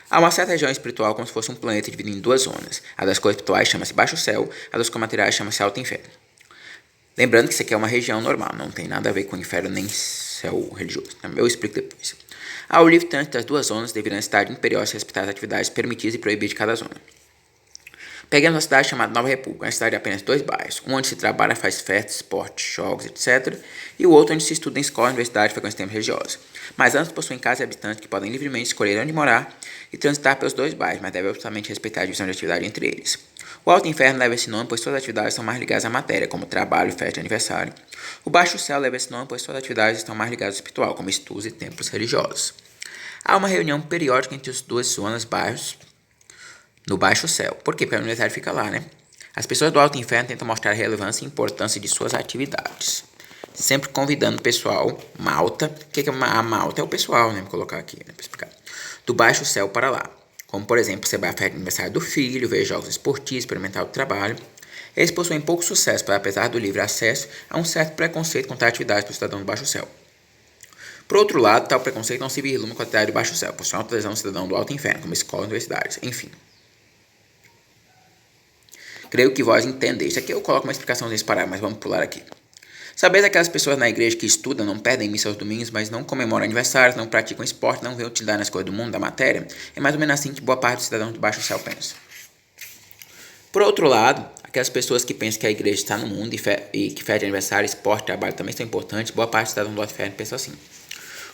Há uma certa região espiritual como se fosse um planeta dividido em duas zonas. A das coisas espirituais chama-se Baixo Céu, a das coisas materiais chama-se Alto Inferno. Lembrando que isso aqui é uma região normal, não tem nada a ver com inferno nem céu religioso. Eu explico depois. Há o livre trânsito das duas zonas devido à necessidade imperiosa de respeitar as atividades permitidas e proibidas de cada zona. Pegamos uma cidade chamada Nova República, uma cidade de apenas 2 bairros, um onde se trabalha, faz festas, esportes, jogos, etc., e o outro onde se estuda em escola, universidade e frequência tempos religiosos. Mas ambos possuem casas e habitantes que podem livremente escolher onde morar e transitar pelos 2 bairros, mas devem absolutamente respeitar a divisão de atividade entre eles. O Alto Inferno leva esse nome pois suas atividades são mais ligadas à matéria, como trabalho, festa e aniversário. O Baixo Céu leva esse nome pois suas atividades estão mais ligadas ao espiritual, como estudos e templos religiosos. Há uma reunião periódica entre as duas zonas, bairros, no Baixo Céu. Por quê? Porque a universidade fica lá, né? As pessoas do Alto Inferno tentam mostrar a relevância e importância de suas atividades. sempre convidando o pessoal, malta, o que é a malta? É o pessoal, né, vou colocar aqui, né, para explicar, do baixo céu para lá. Como, por exemplo, você vai à festa de aniversário do filho, ver jogos esportivos, experimentar o trabalho. Eles possuem pouco sucesso, pois apesar do livre acesso, há um certo preconceito contra a atividade do cidadão do baixo céu. Por outro lado, tal preconceito não se visluma com a atividade do baixo céu, pois são autorizando o cidadão do alto inferno, como escolas e universidades, enfim. Creio que vós entendeis. Aqui eu coloco uma explicação desse parágrafo, mas vamos pular aqui. Sabeis aquelas pessoas na igreja que estudam, não perdem missa aos domingos, mas não comemoram aniversários, não praticam esporte, não veem utilidade nas coisas do mundo, da matéria? É mais ou menos assim que boa parte dos cidadãos do baixo céu pensa. Por outro lado, aquelas pessoas que pensam que a igreja está no mundo e que fé de aniversário, esporte, trabalho também são importantes, boa parte dos cidadãos do alto inferno pensa assim.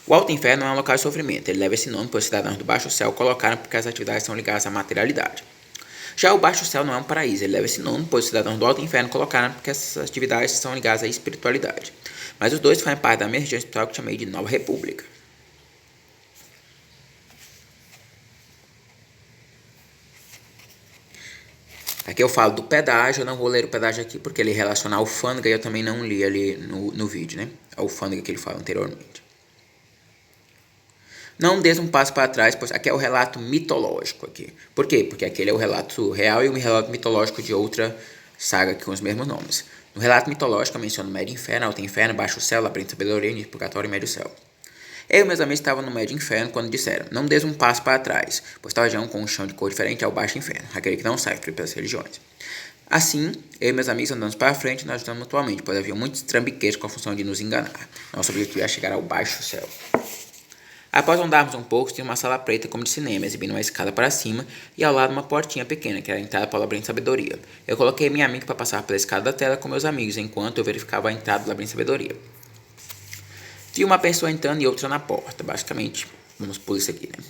O alto inferno não é um local de sofrimento, ele leva esse nome pois os cidadãos do baixo céu colocaram porque as atividades são ligadas à materialidade. Já o baixo céu não é um paraíso, ele leva esse nome pois os cidadãos do alto inferno colocaram porque essas atividades são ligadas à espiritualidade. Mas os dois fazem parte da mesma região espiritual que chamei de Nova República. Aqui eu falo do pedágio, eu não vou ler o pedágio aqui porque ele relaciona a alfândega e eu também não li ali no vídeo, né? A alfândega que ele fala anteriormente. Não des um passo para trás, pois aqui é o relato mitológico aqui. Por quê? Porque aquele é o relato real e o relato mitológico de outra saga com os mesmos nomes. No relato mitológico eu menciono Médio Inferno, Alto Inferno, Baixo Céu, Labirinto de Sabedoria, Início Purgatório e Médio Céu. Eu e meus amigos estavam no Médio Inferno quando disseram, não des um passo para trás, pois tal região com um chão de cor diferente é o Baixo Inferno, aquele que não sai pelas religiões. Assim, eu e meus amigos andamos para frente e nós ajudamos mutuamente, pois havia muitos trambiqueiros com a função de nos enganar. Nosso objetivo era chegar ao Baixo Céu. Após andarmos um pouco, tinha uma sala preta como de cinema, exibindo uma escada para cima e ao lado uma portinha pequena, que era a entrada para o labirinto de sabedoria. Eu coloquei minha amiga para passar pela escada da tela com meus amigos, enquanto eu verificava a entrada do labirinto de sabedoria. Tinha uma pessoa entrando e outra na porta, basicamente. Vamos por isso aqui, né?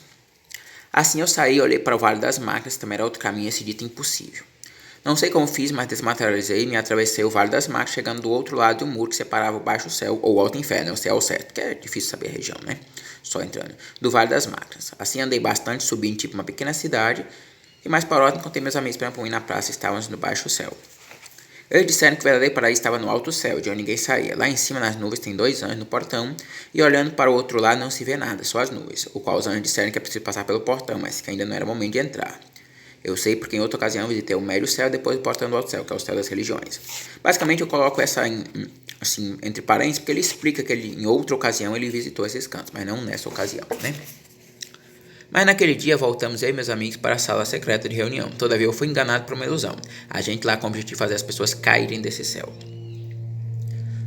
Assim eu saí, olhei para o Vale das Máquinas, também era outro caminho esse dito impossível. Não sei como fiz, mas desmaterializei e me atravessei o Vale das Máquinas, chegando do outro lado de um muro que separava o Baixo Céu, ou o Alto Inferno, o céu certo, que é difícil saber a região, né? Só entrando, do Vale das Máquinas. Assim andei bastante, subindo tipo uma pequena cidade, e mais para lá encontrei meus amigos para ir na praça, estávamos no Baixo Céu. Eles disseram que o verdadeiro paraíso estava no alto céu, de onde ninguém saía. Lá em cima, nas nuvens, tem 2 anjos no portão, e olhando para o outro lado não se vê nada, só as nuvens, o qual os anjos disseram que é preciso passar pelo portão, mas que ainda não era o momento de entrar. Eu sei porque em outra ocasião visitei o Médio Céu e depois o portão do Alto Céu, que é o céu das religiões. Basicamente eu coloco essa assim, entre parênteses, porque ele explica que ele, em outra ocasião ele visitou esses cantos, mas não nessa ocasião, né? Mas naquele dia voltamos eu e meus amigos para a sala secreta de reunião. Todavia eu fui enganado por uma ilusão. A gente lá com o objetivo de fazer as pessoas caírem desse céu.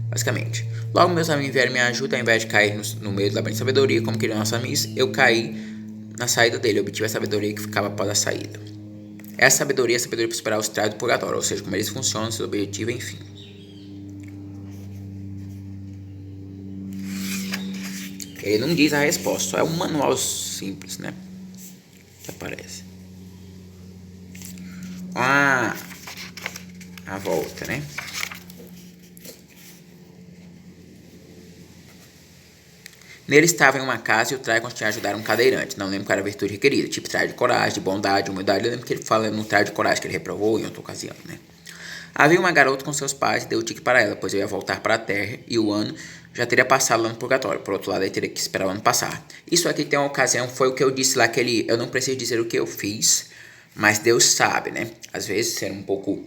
Basicamente. Logo meus amigos vieram me ajudar, ao invés de cair no meio do labirinto de sabedoria, como queriam nossos amigos, eu caí na saída dele. Eu obtive a sabedoria que ficava após a saída. Essa sabedoria é a sabedoria para superar os trajes do purgatório, ou seja, como eles funcionam, seu objetivo, enfim. Ele não diz a resposta, só é um manual simples, né? Que aparece. A volta, né? Nele estava em uma casa e o traje consistia em ajudar um cadeirante. Não lembro qual era a virtude requerida, tipo traje de coragem, de bondade, humildade. Eu lembro que ele fala no traje de coragem que ele reprovou em outra ocasião, né? Havia uma garota com seus pais e deu o tique para ela, pois eu ia voltar para a terra e o ano já teria passado lá no purgatório. Por outro lado, ele teria que esperar o ano passar. Isso aqui tem uma ocasião, foi o que eu disse lá, que eu não preciso dizer o que eu fiz, mas Deus sabe, né? Às vezes ser um pouco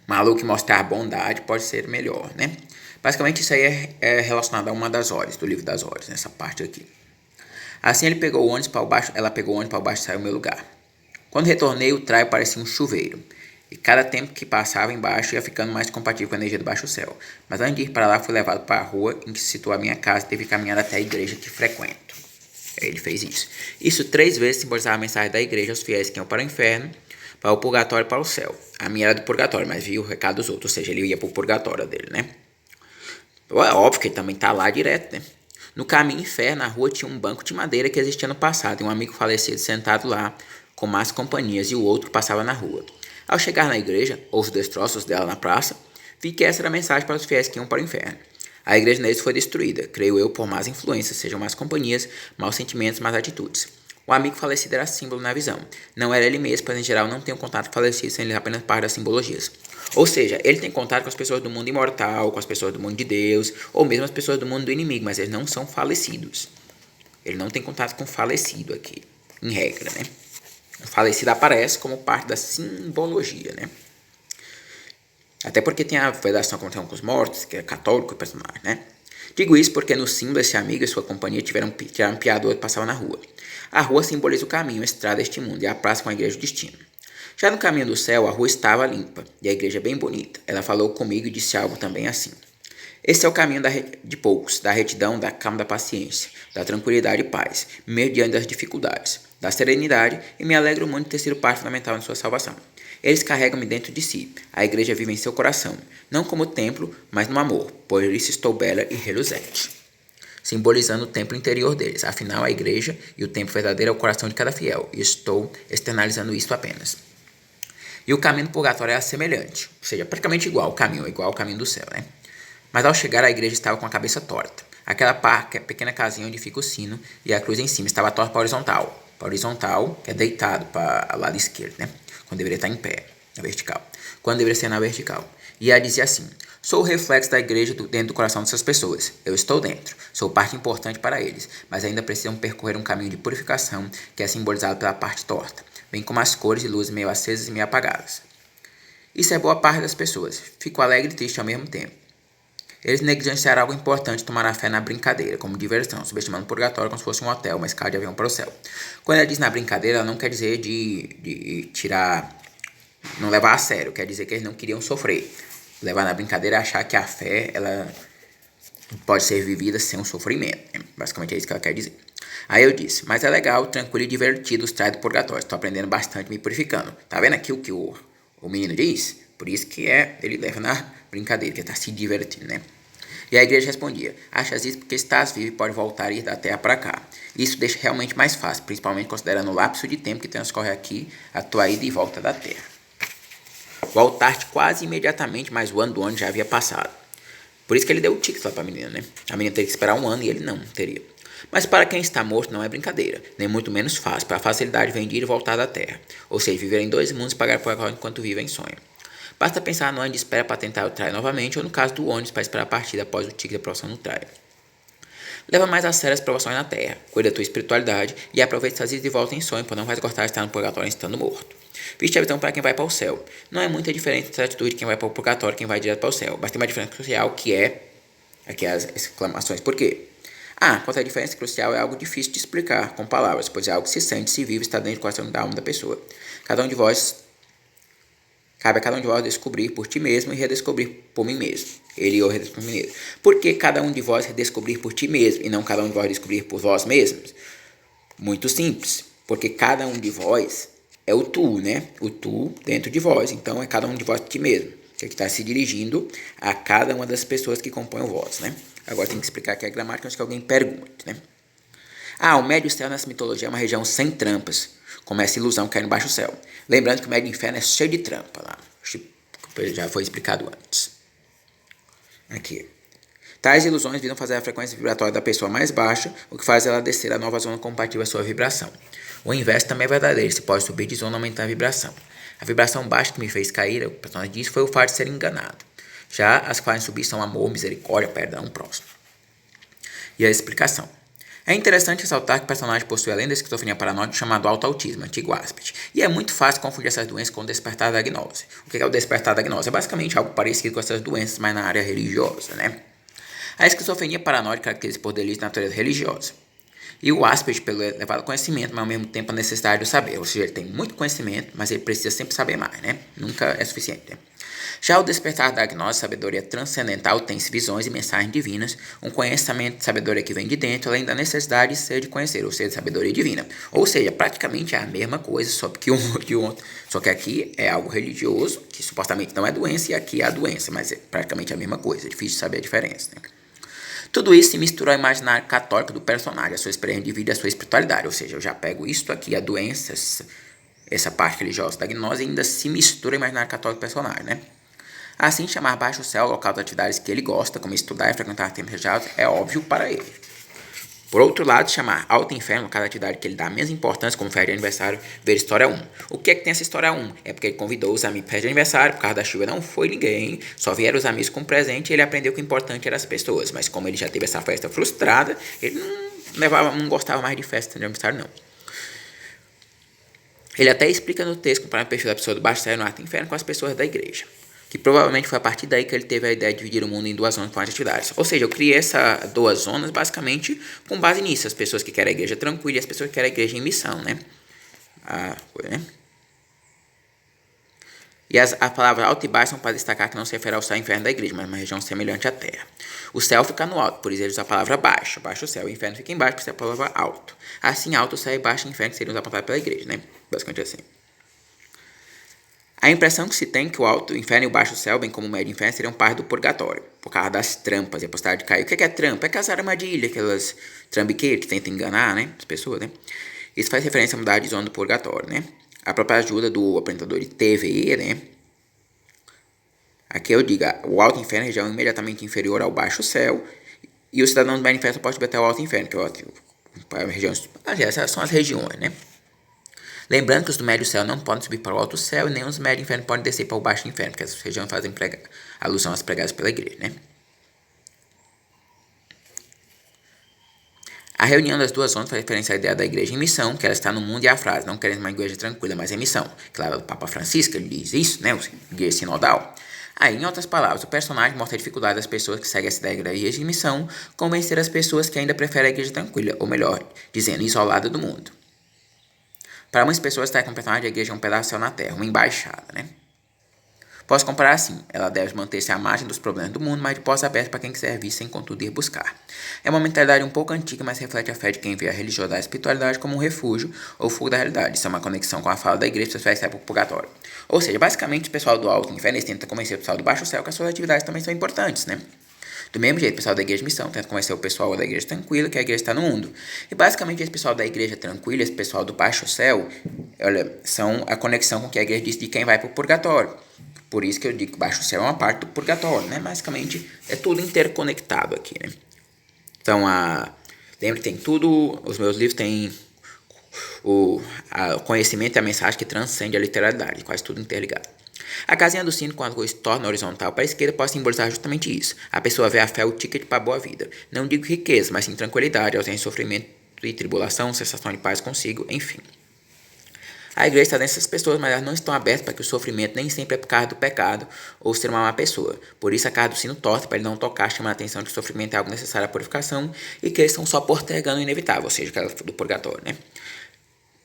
maluco e mostrar bondade pode ser melhor, né? Basicamente isso aí é relacionado a uma das horas, do livro das horas, nessa parte aqui. Assim ela pegou o ônibus para o baixo e saiu do meu lugar. Quando retornei, o traio parecia um chuveiro. E cada tempo que passava embaixo ia ficando mais compatível com a energia do baixo céu. Mas antes de ir para lá, fui levado para a rua em que se situa a minha casa e teve que caminhar até a igreja que frequento. Ele fez isso. Isso 3 vezes simbolizava a mensagem da igreja aos fiéis que iam para o inferno, para o purgatório e para o céu. A minha era do purgatório, mas via o recado dos outros, ou seja, ele ia para o purgatório dele, né? É óbvio que ele também tá lá direto, né? No caminho inferno, na rua tinha um banco de madeira que existia no passado, e um amigo falecido sentado lá, com más companhias, e o outro passava na rua. Ao chegar na igreja, ou os destroços dela na praça, vi que essa era a mensagem para os fiéis que iam para o inferno. A igreja neles foi destruída, creio eu, por más influências, sejam más companhias, maus sentimentos, más atitudes. O amigo falecido era símbolo na visão. Não era ele mesmo, pois em geral não tenho contato com falecidos, sem ele apenas parte das simbologias. Ou seja, ele tem contato com as pessoas do mundo imortal, com as pessoas do mundo de Deus, ou mesmo as pessoas do mundo do inimigo, mas eles não são falecidos. Ele não tem contato com o falecido aqui, em regra, né? O falecido aparece como parte da simbologia, né? Até porque tem a vedação com os mortos, que é católico o personagem, né? Digo isso porque no símbolo esse amigo e sua companhia tiraram um piador que passava na rua. A rua simboliza o caminho, a estrada deste mundo, e a praça com a igreja o destino. Já no caminho do céu, a rua estava limpa, e a igreja bem bonita. Ela falou comigo e disse algo também assim. Esse é o caminho de poucos, da retidão, da calma, da paciência, da tranquilidade e paz, mesmo diante das dificuldades, da serenidade, e me alegro muito de ter sido parte fundamental na sua salvação. Eles carregam-me dentro de si, a igreja vive em seu coração, não como templo, mas no amor, por isso estou bela e reluzente. Simbolizando o templo interior deles, afinal a igreja e o templo verdadeiro é o coração de cada fiel, e estou externalizando isso apenas. E o caminho do purgatório é semelhante, ou seja, praticamente igual ao caminho do céu, né? Mas ao chegar a igreja estava com a cabeça torta. Aquela pequena casinha onde fica o sino e a cruz em cima estava torta para horizontal. Para horizontal, que é deitado para o lado esquerdo, né? Quando deveria estar em pé, na vertical. Quando deveria ser na vertical. E ela dizia assim: sou o reflexo da igreja dentro do coração dessas pessoas. Eu estou dentro. Sou parte importante para eles, mas ainda precisam percorrer um caminho de purificação que é simbolizado pela parte torta, bem como as cores e luzes meio acesas e meio apagadas. Isso é boa parte das pessoas. Fico alegre e triste ao mesmo tempo. Eles negligenciaram algo importante, tomar a fé na brincadeira, como diversão, subestimando o purgatório como se fosse um hotel, uma escada de avião para o céu. Quando ela diz na brincadeira, ela não quer dizer de tirar, não levar a sério, quer dizer que eles não queriam sofrer. Levar na brincadeira é achar que a fé, ela pode ser vivida sem um sofrimento. Basicamente é isso que ela quer dizer. Aí eu disse, mas é legal, tranquilo e divertido os trás do purgatório. Estou aprendendo bastante, me purificando. Tá vendo aqui o que o menino diz? Por isso que ele leva na brincadeira, que ele está se divertindo, né? E a igreja respondia, achas isso porque estás vivo e pode voltar e ir da terra para cá. Isso deixa realmente mais fácil, principalmente considerando o lapso de tempo que transcorre aqui, a tua ida e volta da terra. Voltaste quase imediatamente, mas o ano do ano já havia passado. Por isso que ele deu o ticket lá para a menina, né? A menina teria que esperar um ano e ele não teria. Mas para quem está morto não é brincadeira, nem muito menos fácil. Para a facilidade vem de ir e voltar da terra. Ou seja, viver em dois mundos e pagar por agora enquanto vive em sonho. Basta pensar no ano de espera para tentar o trial novamente, ou no caso do ônibus para esperar a partida após o ticket de aprovação no trial. Leva mais a sério as provações na terra, cuida da tua espiritualidade e aproveita essas idas de volta em sonho para não resgostar estar no purgatório estando morto. Viste a visão para quem vai para o céu. Não é muita diferença entre a atitude de quem vai para o purgatório e quem vai direto para o céu, mas tem uma diferença crucial que é aqui as exclamações. Por quê? Quanto à diferença crucial é algo difícil de explicar com palavras, pois é algo que se sente, se vive, está dentro do coração da alma da pessoa. Cabe a cada um de vós descobrir por ti mesmo e redescobrir por mim mesmo. Ele ou redescobrir por mim mesmo. Por que cada um de vós redescobrir por ti mesmo e não cada um de vós descobrir por vós mesmos? Muito simples. Porque cada um de vós é o tu, né? O tu dentro de vós. Então é cada um de vós por ti mesmo. Que está se dirigindo a cada uma das pessoas que compõem o vós, né? Agora tem que explicar aqui a gramática antes que alguém pergunte, né? O médio céu nessa mitologia é uma região sem trampas, como essa ilusão que é no baixo céu. Lembrando que o médio inferno é cheio de trampa lá. Já foi explicado antes. Aqui. Tais ilusões visam fazer a frequência vibratória da pessoa mais baixa, o que faz ela descer a nova zona compatível à sua vibração. O inverso também é verdadeiro, se pode subir de zona aumentando a vibração. A vibração baixa que me fez cair, o personagem disse, foi o fato de ser enganado. Já as que fazem subir são amor, misericórdia, perdão, próximo. E a explicação. É interessante ressaltar que o personagem possui, além da esquizofrenia paranoide, chamado autoautismo, antigo Asperger. E é muito fácil confundir essas doenças com o despertar da gnose. O que é o despertar da gnose? É basicamente algo parecido com essas doenças, mas na área religiosa, né? A esquizofrenia paranoide caracteriza por delírio de natureza religiosa. E o Asperger pelo elevado conhecimento, mas ao mesmo tempo a necessidade do saber. Ou seja, ele tem muito conhecimento, mas ele precisa sempre saber mais, né? Nunca é suficiente, né? Já o despertar da gnose, sabedoria transcendental, tem visões e mensagens divinas, um conhecimento de sabedoria que vem de dentro, além da necessidade de ser de conhecer, ou seja, sabedoria divina. Ou seja, praticamente é a mesma coisa, só que aqui é algo religioso, que supostamente não é doença, e aqui é a doença, mas é praticamente a mesma coisa, é difícil saber a diferença, né? Tudo isso se mistura ao imaginário católico do personagem, a sua experiência de vida e a sua espiritualidade. Ou seja, eu já pego isto aqui, a doença, essa parte religiosa da gnose, e ainda se mistura ao imaginário católico do personagem, né? Assim, chamar baixo céu o local das atividades que ele gosta, como estudar e frequentar templos religiosos, é óbvio para ele. Por outro lado, chamar Alto Inferno, cada atividade que ele dá a mesma importância como festa de aniversário, ver história 1. O que é que tem essa história 1? É porque ele convidou os amigos para festa de aniversário, por causa da chuva não foi ninguém, só vieram os amigos com presente e ele aprendeu que o importante eram as pessoas. Mas como ele já teve essa festa frustrada, ele não gostava mais de festa de aniversário, não. Ele até explica no texto, comparando o perfil da pessoa do baixo céu no Alto Inferno com as pessoas da igreja. Que provavelmente foi a partir daí que ele teve a ideia de dividir o mundo em duas zonas com as atividades. Ou seja, eu criei essas duas zonas basicamente com base nisso. As pessoas que querem a igreja tranquila e as pessoas que querem a igreja em missão, né? E a palavra alto e baixo são para destacar que não se refere ao céu e inferno da igreja, mas uma região semelhante à terra. O céu fica no alto, por isso ele usa a palavra baixo. Baixo o céu, o inferno fica embaixo, por isso é a palavra alto. Assim, alto, céu e baixo, inferno seriam apontados pela igreja, né? Basicamente assim. A impressão que se tem que o alto inferno e o baixo céu, bem como o médio inferno, seriam parte do purgatório, por causa das trampas e a possibilidade de cair. O que é trampa? É aquelas armadilhas, aquelas trambiqueiras que tentam enganar, né, as pessoas, né? Isso faz referência à mudar de zona do purgatório, né? A própria ajuda do apresentador de TV, né? Aqui eu digo, o alto inferno é a região imediatamente inferior ao baixo céu, e o cidadão do médio inferno pode subir até o alto inferno, que é a região. Essas são as regiões, né? Lembrando que os do médio céu não podem subir para o alto céu e nem os do médio inferno podem descer para o baixo inferno, porque essas regiões fazem alusão às pregadas pela igreja, né? A reunião das duas zonas faz referência à ideia da igreja em missão, que ela está no mundo, e a frase, não queremos uma igreja tranquila, mas em missão. Claro, o Papa Francisco ele diz isso, né? O igreja sinodal. Aí, em outras palavras, o personagem mostra a dificuldade das pessoas que seguem essa ideia da igreja em missão convencer as pessoas que ainda preferem a igreja tranquila, ou melhor, dizendo, isolada do mundo. Para muitas pessoas, está com o personagem da igreja um pedaço do céu na terra, uma embaixada, né? Posso comparar assim, ela deve manter-se à margem dos problemas do mundo, mas de portas abertas para quem quiser vir sem contudo ir buscar. É uma mentalidade um pouco antiga, mas reflete a fé de quem vê a religiosidade e a espiritualidade como um refúgio ou fuga da realidade. Isso é uma conexão com a fala da igreja, pessoas vai para o purgatório. Ou seja, basicamente o pessoal do alto inferno tenta convencer o pessoal do baixo céu que as suas atividades também são importantes, né? Do mesmo jeito, o pessoal da igreja de missão tenta convencer o pessoal da igreja tranquila que a igreja está no mundo. E basicamente esse pessoal da igreja tranquila, esse pessoal do baixo céu, olha, são a conexão com que a igreja diz de quem vai para o purgatório. Por isso que eu digo que baixo céu é uma parte do purgatório, né? Basicamente é tudo interconectado aqui, né? Então, lembra que tem tudo, os meus livros têm o conhecimento e a mensagem que transcende a literalidade, quase tudo interligado. A casinha do sino, quando se torna horizontal para a esquerda, pode simbolizar justamente isso. A pessoa vê a fé o ticket para a boa vida. Não digo riqueza, mas sim tranquilidade, ausência de sofrimento e tribulação, sensação de paz consigo, enfim. A igreja está dentro dessas pessoas, mas elas não estão abertas para que o sofrimento nem sempre é por causa do pecado ou ser uma má pessoa. Por isso a casa do sino torce para ele não tocar, chamando a atenção de que o sofrimento é algo necessário à purificação e que eles estão só postergando o inevitável, ou seja, do purgatório, né?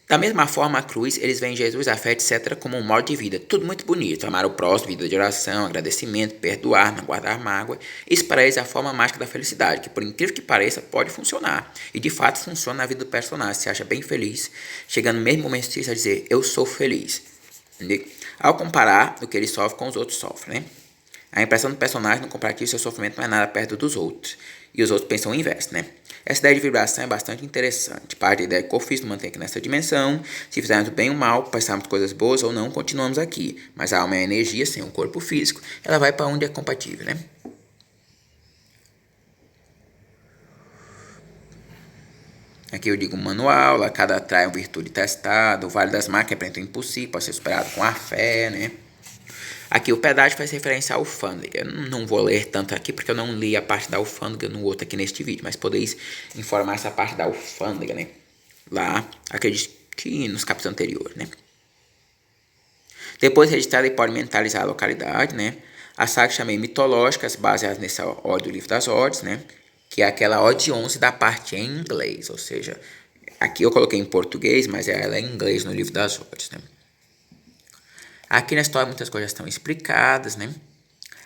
Da mesma forma, a cruz, eles veem Jesus, a fé, etc., como um modo de vida. Tudo muito bonito. Amar o próximo, vida de oração, agradecimento, perdoar, não guardar mágoa. Isso para eles é a forma mágica da felicidade, que por incrível que pareça, pode funcionar. E de fato funciona na vida do personagem. Se acha bem feliz, chegando no mesmo momento triste a dizer, eu sou feliz. Entendeu? Ao comparar o que ele sofre com os outros sofrem, né? A impressão do personagem no comparativo seu sofrimento não é nada perto dos outros. E os outros pensam o inverso, né? Essa ideia de vibração é bastante interessante. Parte da ideia que eu fiz mantém aqui nessa dimensão. Se fizermos bem ou mal, passarmos coisas boas ou não, continuamos aqui. Mas a alma é a energia, sem o corpo físico, ela vai para onde é compatível, né? Aqui eu digo manual, lá cada atrai uma virtude testada. O Vale das Máquinas representa o impossível, pode ser superado com a fé, né? Aqui o pedágio faz referência à alfândega. Eu não vou ler tanto aqui porque eu não li a parte da alfândega no outro aqui neste vídeo, mas podeis informar essa parte da alfândega, né? Lá, acredito que nos capítulos anteriores, né? Depois registrada e pode mentalizar a localidade, né? As sagas chamei mitológicas, baseadas nessa ordem do livro das ordens, né? Que é aquela ordem 11 da parte em inglês, ou seja, aqui eu coloquei em português, mas ela é em inglês no livro das ordens, né? Aqui na história muitas coisas estão explicadas, né?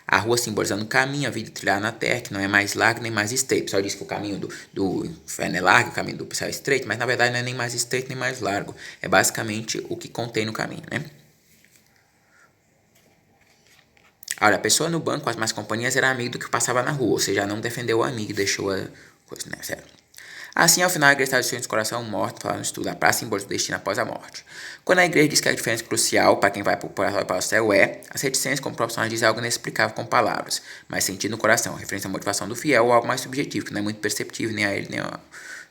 A rua simbolizando o caminho, a vida trilhada na terra, que não é mais largo nem mais estreito. O pessoal diz que o caminho do inferno é largo, o caminho do céu é estreito, mas na verdade não é nem mais estreito nem mais largo. É basicamente o que contém no caminho, né? Olha, a pessoa no banco com as más companhias era amigo do que passava na rua, ou seja, não defendeu o amigo e deixou a coisa, né? Sério. Assim, ao final, a igreja está de coração morto, falando no estudo, a praça simboliza o destino após a morte. Quando a igreja diz que a diferença crucial para quem vai para o céu é, as reticências, como o profissional diz, é algo inexplicável com palavras, mas sentido no coração, referência à motivação do fiel ou algo mais subjetivo, que não é muito perceptível nem a ele,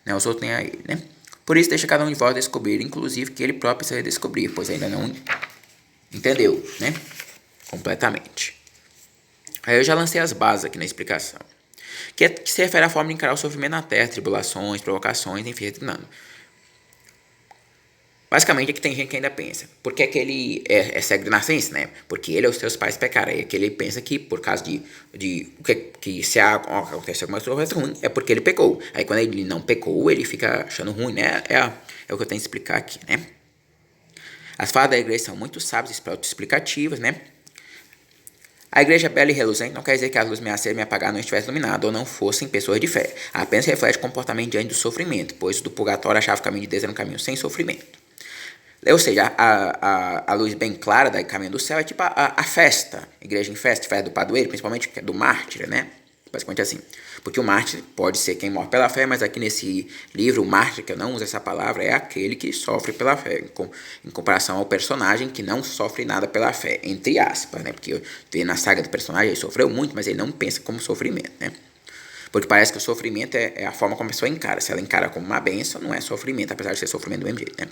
né? Os outros nem a ele, né? Por isso deixa cada um de vós descobrir, inclusive que ele próprio precisa descobrir, pois ainda não entendeu, né? Completamente. Aí eu já lancei as bases aqui na explicação. Que se refere à forma de encarar o sofrimento na Terra, tribulações, provocações, enfim, retornando. Basicamente é que tem gente que ainda pensa, por que ele é cego de nascença, né? Porque ele e os seus pais pecaram. É que ele pensa que por causa que se acontece alguma coisa ruim, é porque ele pecou. Aí quando ele não pecou, ele fica achando ruim, né? É o que eu tenho que explicar aqui, né? As falas da igreja são muito sábias e autoexplicativas, né? A igreja bela e reluzente não quer dizer que a luz meia me apagar não estivesse iluminada ou não fossem pessoas de fé. Apenas reflete comportamento diante do sofrimento, pois do purgatório achava o caminho de Deus era um caminho sem sofrimento. Ou seja, a luz bem clara do caminho do céu é tipo a festa, igreja em festa, festa do padroeiro, principalmente do mártir, né? Basicamente assim. Porque o mártir pode ser quem morre pela fé, mas aqui nesse livro, o mártir, que eu não uso essa palavra, é aquele que sofre pela fé, em comparação ao personagem que não sofre nada pela fé, entre aspas, né? Porque na saga do personagem ele sofreu muito, mas ele não pensa como sofrimento, né? Porque parece que o sofrimento é a forma como a pessoa encara. Se ela encara como uma bênção, não é sofrimento, apesar de ser sofrimento do mesmo jeito, né?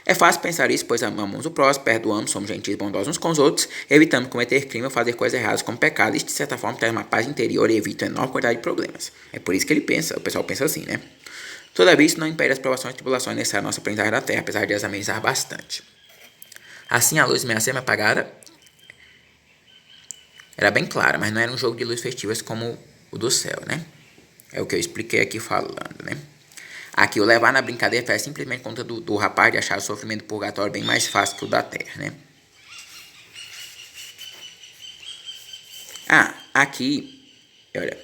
É fácil pensar isso, pois amamos o próximo, perdoamos, somos gentis e bondosos uns com os outros, evitamos cometer crime ou fazer coisas erradas como pecado. Isso, de certa forma, traz uma paz interior e evita uma enorme quantidade de problemas. É por isso que o pessoal pensa assim, né? Todavia, isso não impede as provações e tribulações necessárias à nossa aprendizagem da terra, apesar de as amenizar bastante. Assim, a luz meia apagada era bem clara, mas não era um jogo de luz festivas como o do céu, né? É o que eu expliquei aqui falando, né? Aqui, o levar na brincadeira faz simplesmente conta do rapaz de achar o sofrimento do purgatório bem mais fácil que o da terra, né? Aqui, olha,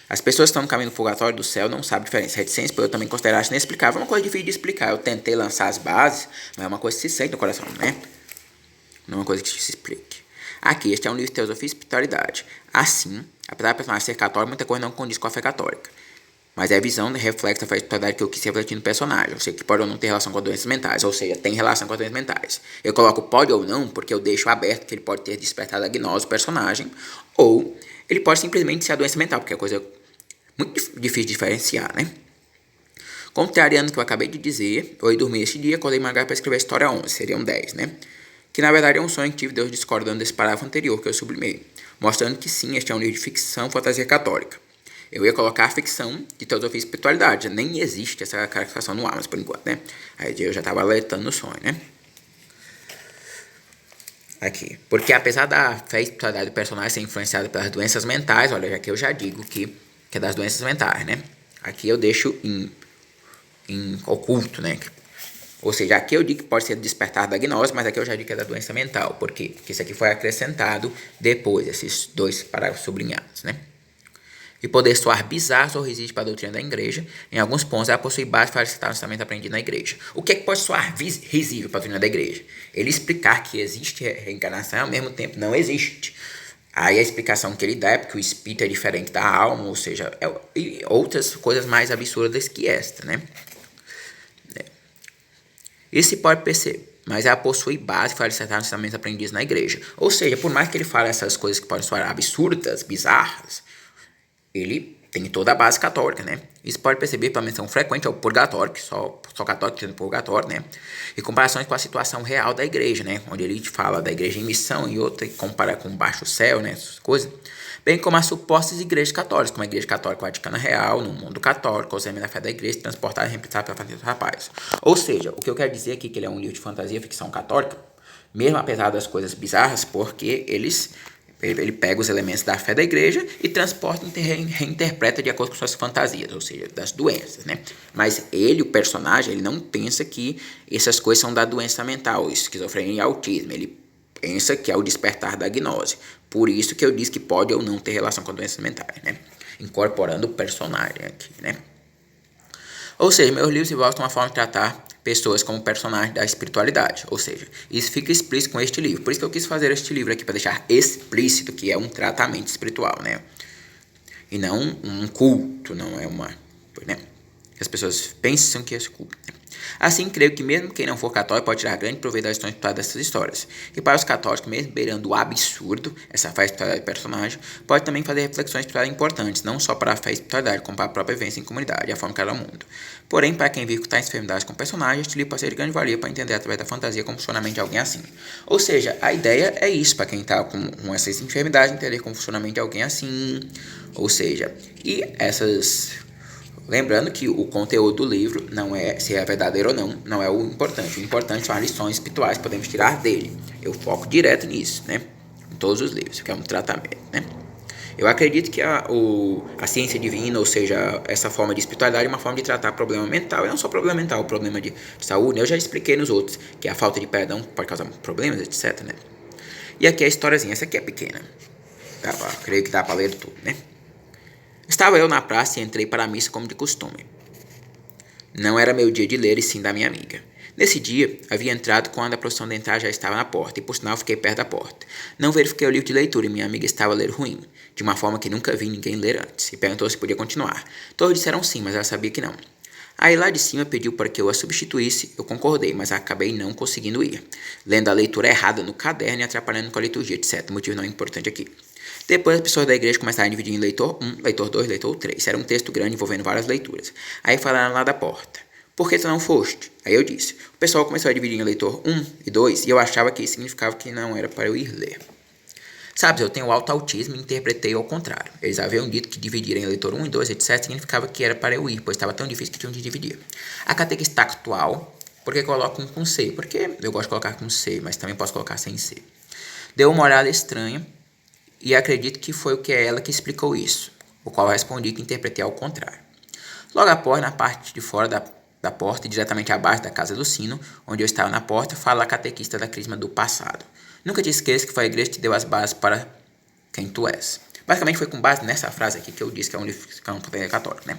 as pessoas que estão no caminho do purgatório do céu não sabem a diferença. Reticência, eu também considerasse inexplicável. É uma coisa difícil de explicar. Eu tentei lançar as bases, mas é uma coisa que se sente no coração, né? Não é uma coisa que se explique. Aqui, este é um livro de teosofia e espiritualidade. Assim, apesar da personagem ser católica, muita coisa não condiz com a fé católica. Mas é a visão reflexo da fé e espiritualidade que eu quis refletir no personagem. Ou seja, que pode ou não ter relação com doenças mentais. Ou seja, tem relação com as doenças mentais. Eu coloco pode ou não porque eu deixo aberto que ele pode ter despertado a gnose do personagem. Ou ele pode simplesmente ser a doença mental, porque é coisa muito difícil de diferenciar, né? Contrariando o que eu acabei de dizer, eu ia dormir este dia, acordei madrugada para escrever a história 11, seriam 10, né? Que na verdade é um sonho que tive Deus discordando desse parágrafo anterior que eu sublimei, mostrando que sim, este é um livro de ficção fantasia católica. Eu ia colocar a ficção de teosofia e espiritualidade, nem existe essa classificação no Amazon por enquanto, né? Aí eu já estava alertando o sonho, né? Aqui. Porque apesar da fé e espiritualidade do personagem ser influenciada pelas doenças mentais, olha, aqui eu já digo que é das doenças mentais, né? Aqui eu deixo em oculto, né? Ou seja, aqui eu digo que pode ser despertado da gnose, mas aqui eu já digo que é da doença mental. Por quê? Porque isso aqui foi acrescentado depois, esses dois parágrafos sublinhados, né? E poder soar bizarro ou resiste para a doutrina da igreja, em alguns pontos ela possui base para citar o ensinamento aprendido na igreja. O que é que pode soar risível para a doutrina da igreja? Ele explicar que existe reencarnação e ao mesmo tempo não existe. Aí a explicação que ele dá é porque o espírito é diferente da alma, ou seja, e outras coisas mais absurdas que esta, né? Isso se pode perceber, mas ela possui base para acertar os ensinamentos aprendidos na igreja. Ou seja, por mais que ele fale essas coisas que podem soar absurdas, bizarras, ele tem toda a base católica, né? Isso pode perceber pela menção frequente ao purgatório, que só católico tem purgatório, né? E comparações com a situação real da igreja, né? Onde ele fala da igreja em missão e outra, e compara com o baixo céu, né? Essas coisas. Bem como as supostas igrejas católicas, como a igreja católica Vaticana Real, no mundo católico, os elementos da fé da igreja, transportada e reemplaçada pela fantasia dos rapazes. Ou seja, o que eu quero dizer aqui é que ele é um livro de fantasia, ficção católica, mesmo apesar das coisas bizarras, porque ele pega os elementos da fé da igreja e transporta e reinterpreta de acordo com suas fantasias, ou seja, das doenças, né? Mas ele, o personagem, ele não pensa que essas coisas são da doença mental, esquizofrenia e autismo. Ele pensa que é o despertar da gnose. Por isso que eu disse que pode ou não ter relação com doenças mentais, né? Incorporando o personagem aqui, né? Ou seja, meus livros envolvem uma forma de tratar pessoas como personagens da espiritualidade. Ou seja, isso fica explícito com este livro. Por isso que eu quis fazer este livro aqui, para deixar explícito que é um tratamento espiritual, né? E não um culto, não é uma... né? As pessoas pensam que é culto, né? Assim, creio que mesmo quem não for católico pode tirar grande proveito das lições espirituais dessas histórias. E para os católicos, mesmo beirando o absurdo, essa fé espiritual do personagem, pode também fazer reflexões espirituais importantes, não só para a fé e espiritualidade, como para a própria vivência em comunidade e a forma que ela é o mundo. Porém, para quem vive com tais enfermidades com personagens, este livro pode ser de grande valia para entender através da fantasia como funciona a mente de alguém assim. Ou seja, a ideia é isso, para quem está com essas enfermidades, entender como funciona a mente de alguém assim. Ou seja, e essas... Lembrando que o conteúdo do livro não é se é verdadeiro ou não é o importante. O importante são as lições espirituais que podemos tirar dele. Eu foco direto nisso, né? Em todos os livros, que é um tratamento, né? Eu acredito que a ciência divina, ou seja, essa forma de espiritualidade é uma forma de tratar problema mental. E não só problema mental, problema de saúde, né? Eu já expliquei nos outros, que a falta de perdão pode causar problemas, etc, né? E aqui a historiazinha, essa aqui é pequena. Creio que dá para ler tudo, né? Estava eu na praça e entrei para a missa como de costume. Não era meu dia de ler e sim da minha amiga. Nesse dia, havia entrado quando a procissão de entrar já estava na porta, e por sinal fiquei perto da porta. Não verifiquei o livro de leitura e minha amiga estava a ler ruim, de uma forma que nunca vi ninguém ler antes, e perguntou se podia continuar. Todos disseram sim, mas ela sabia que não. Aí lá de cima pediu para que eu a substituísse, eu concordei, mas acabei não conseguindo ir, lendo a leitura errada no caderno e atrapalhando com a liturgia, etc. Motivo não importante aqui. Depois as pessoas da igreja começaram a dividir em leitor 1, leitor 2, leitor 3. Era um texto grande envolvendo várias leituras. Aí falaram lá da porta: por que tu não foste? Aí eu disse. O pessoal começou a dividir em leitor 1 e 2 e eu achava que isso significava que não era para eu ir ler. Sabes, eu tenho alto autismo e interpretei ao contrário. Eles haviam dito que dividir em leitor 1 e 2, etc. significava que era para eu ir, pois estava tão difícil que tinham de dividir. A catequista atual, por que coloco um com C? Porque eu gosto de colocar com C, mas também posso colocar sem C. Deu uma olhada estranha e acredito que foi o que é ela que explicou isso, o qual eu respondi que interpretei ao contrário. Logo após, na parte de fora da porta e diretamente abaixo da casa do sino, onde eu estava na porta, fala a catequista da crisma do passado. Nunca te esqueça que foi a igreja que te deu as bases para quem tu és. Basicamente foi com base nessa frase aqui que eu disse que é um católico, né?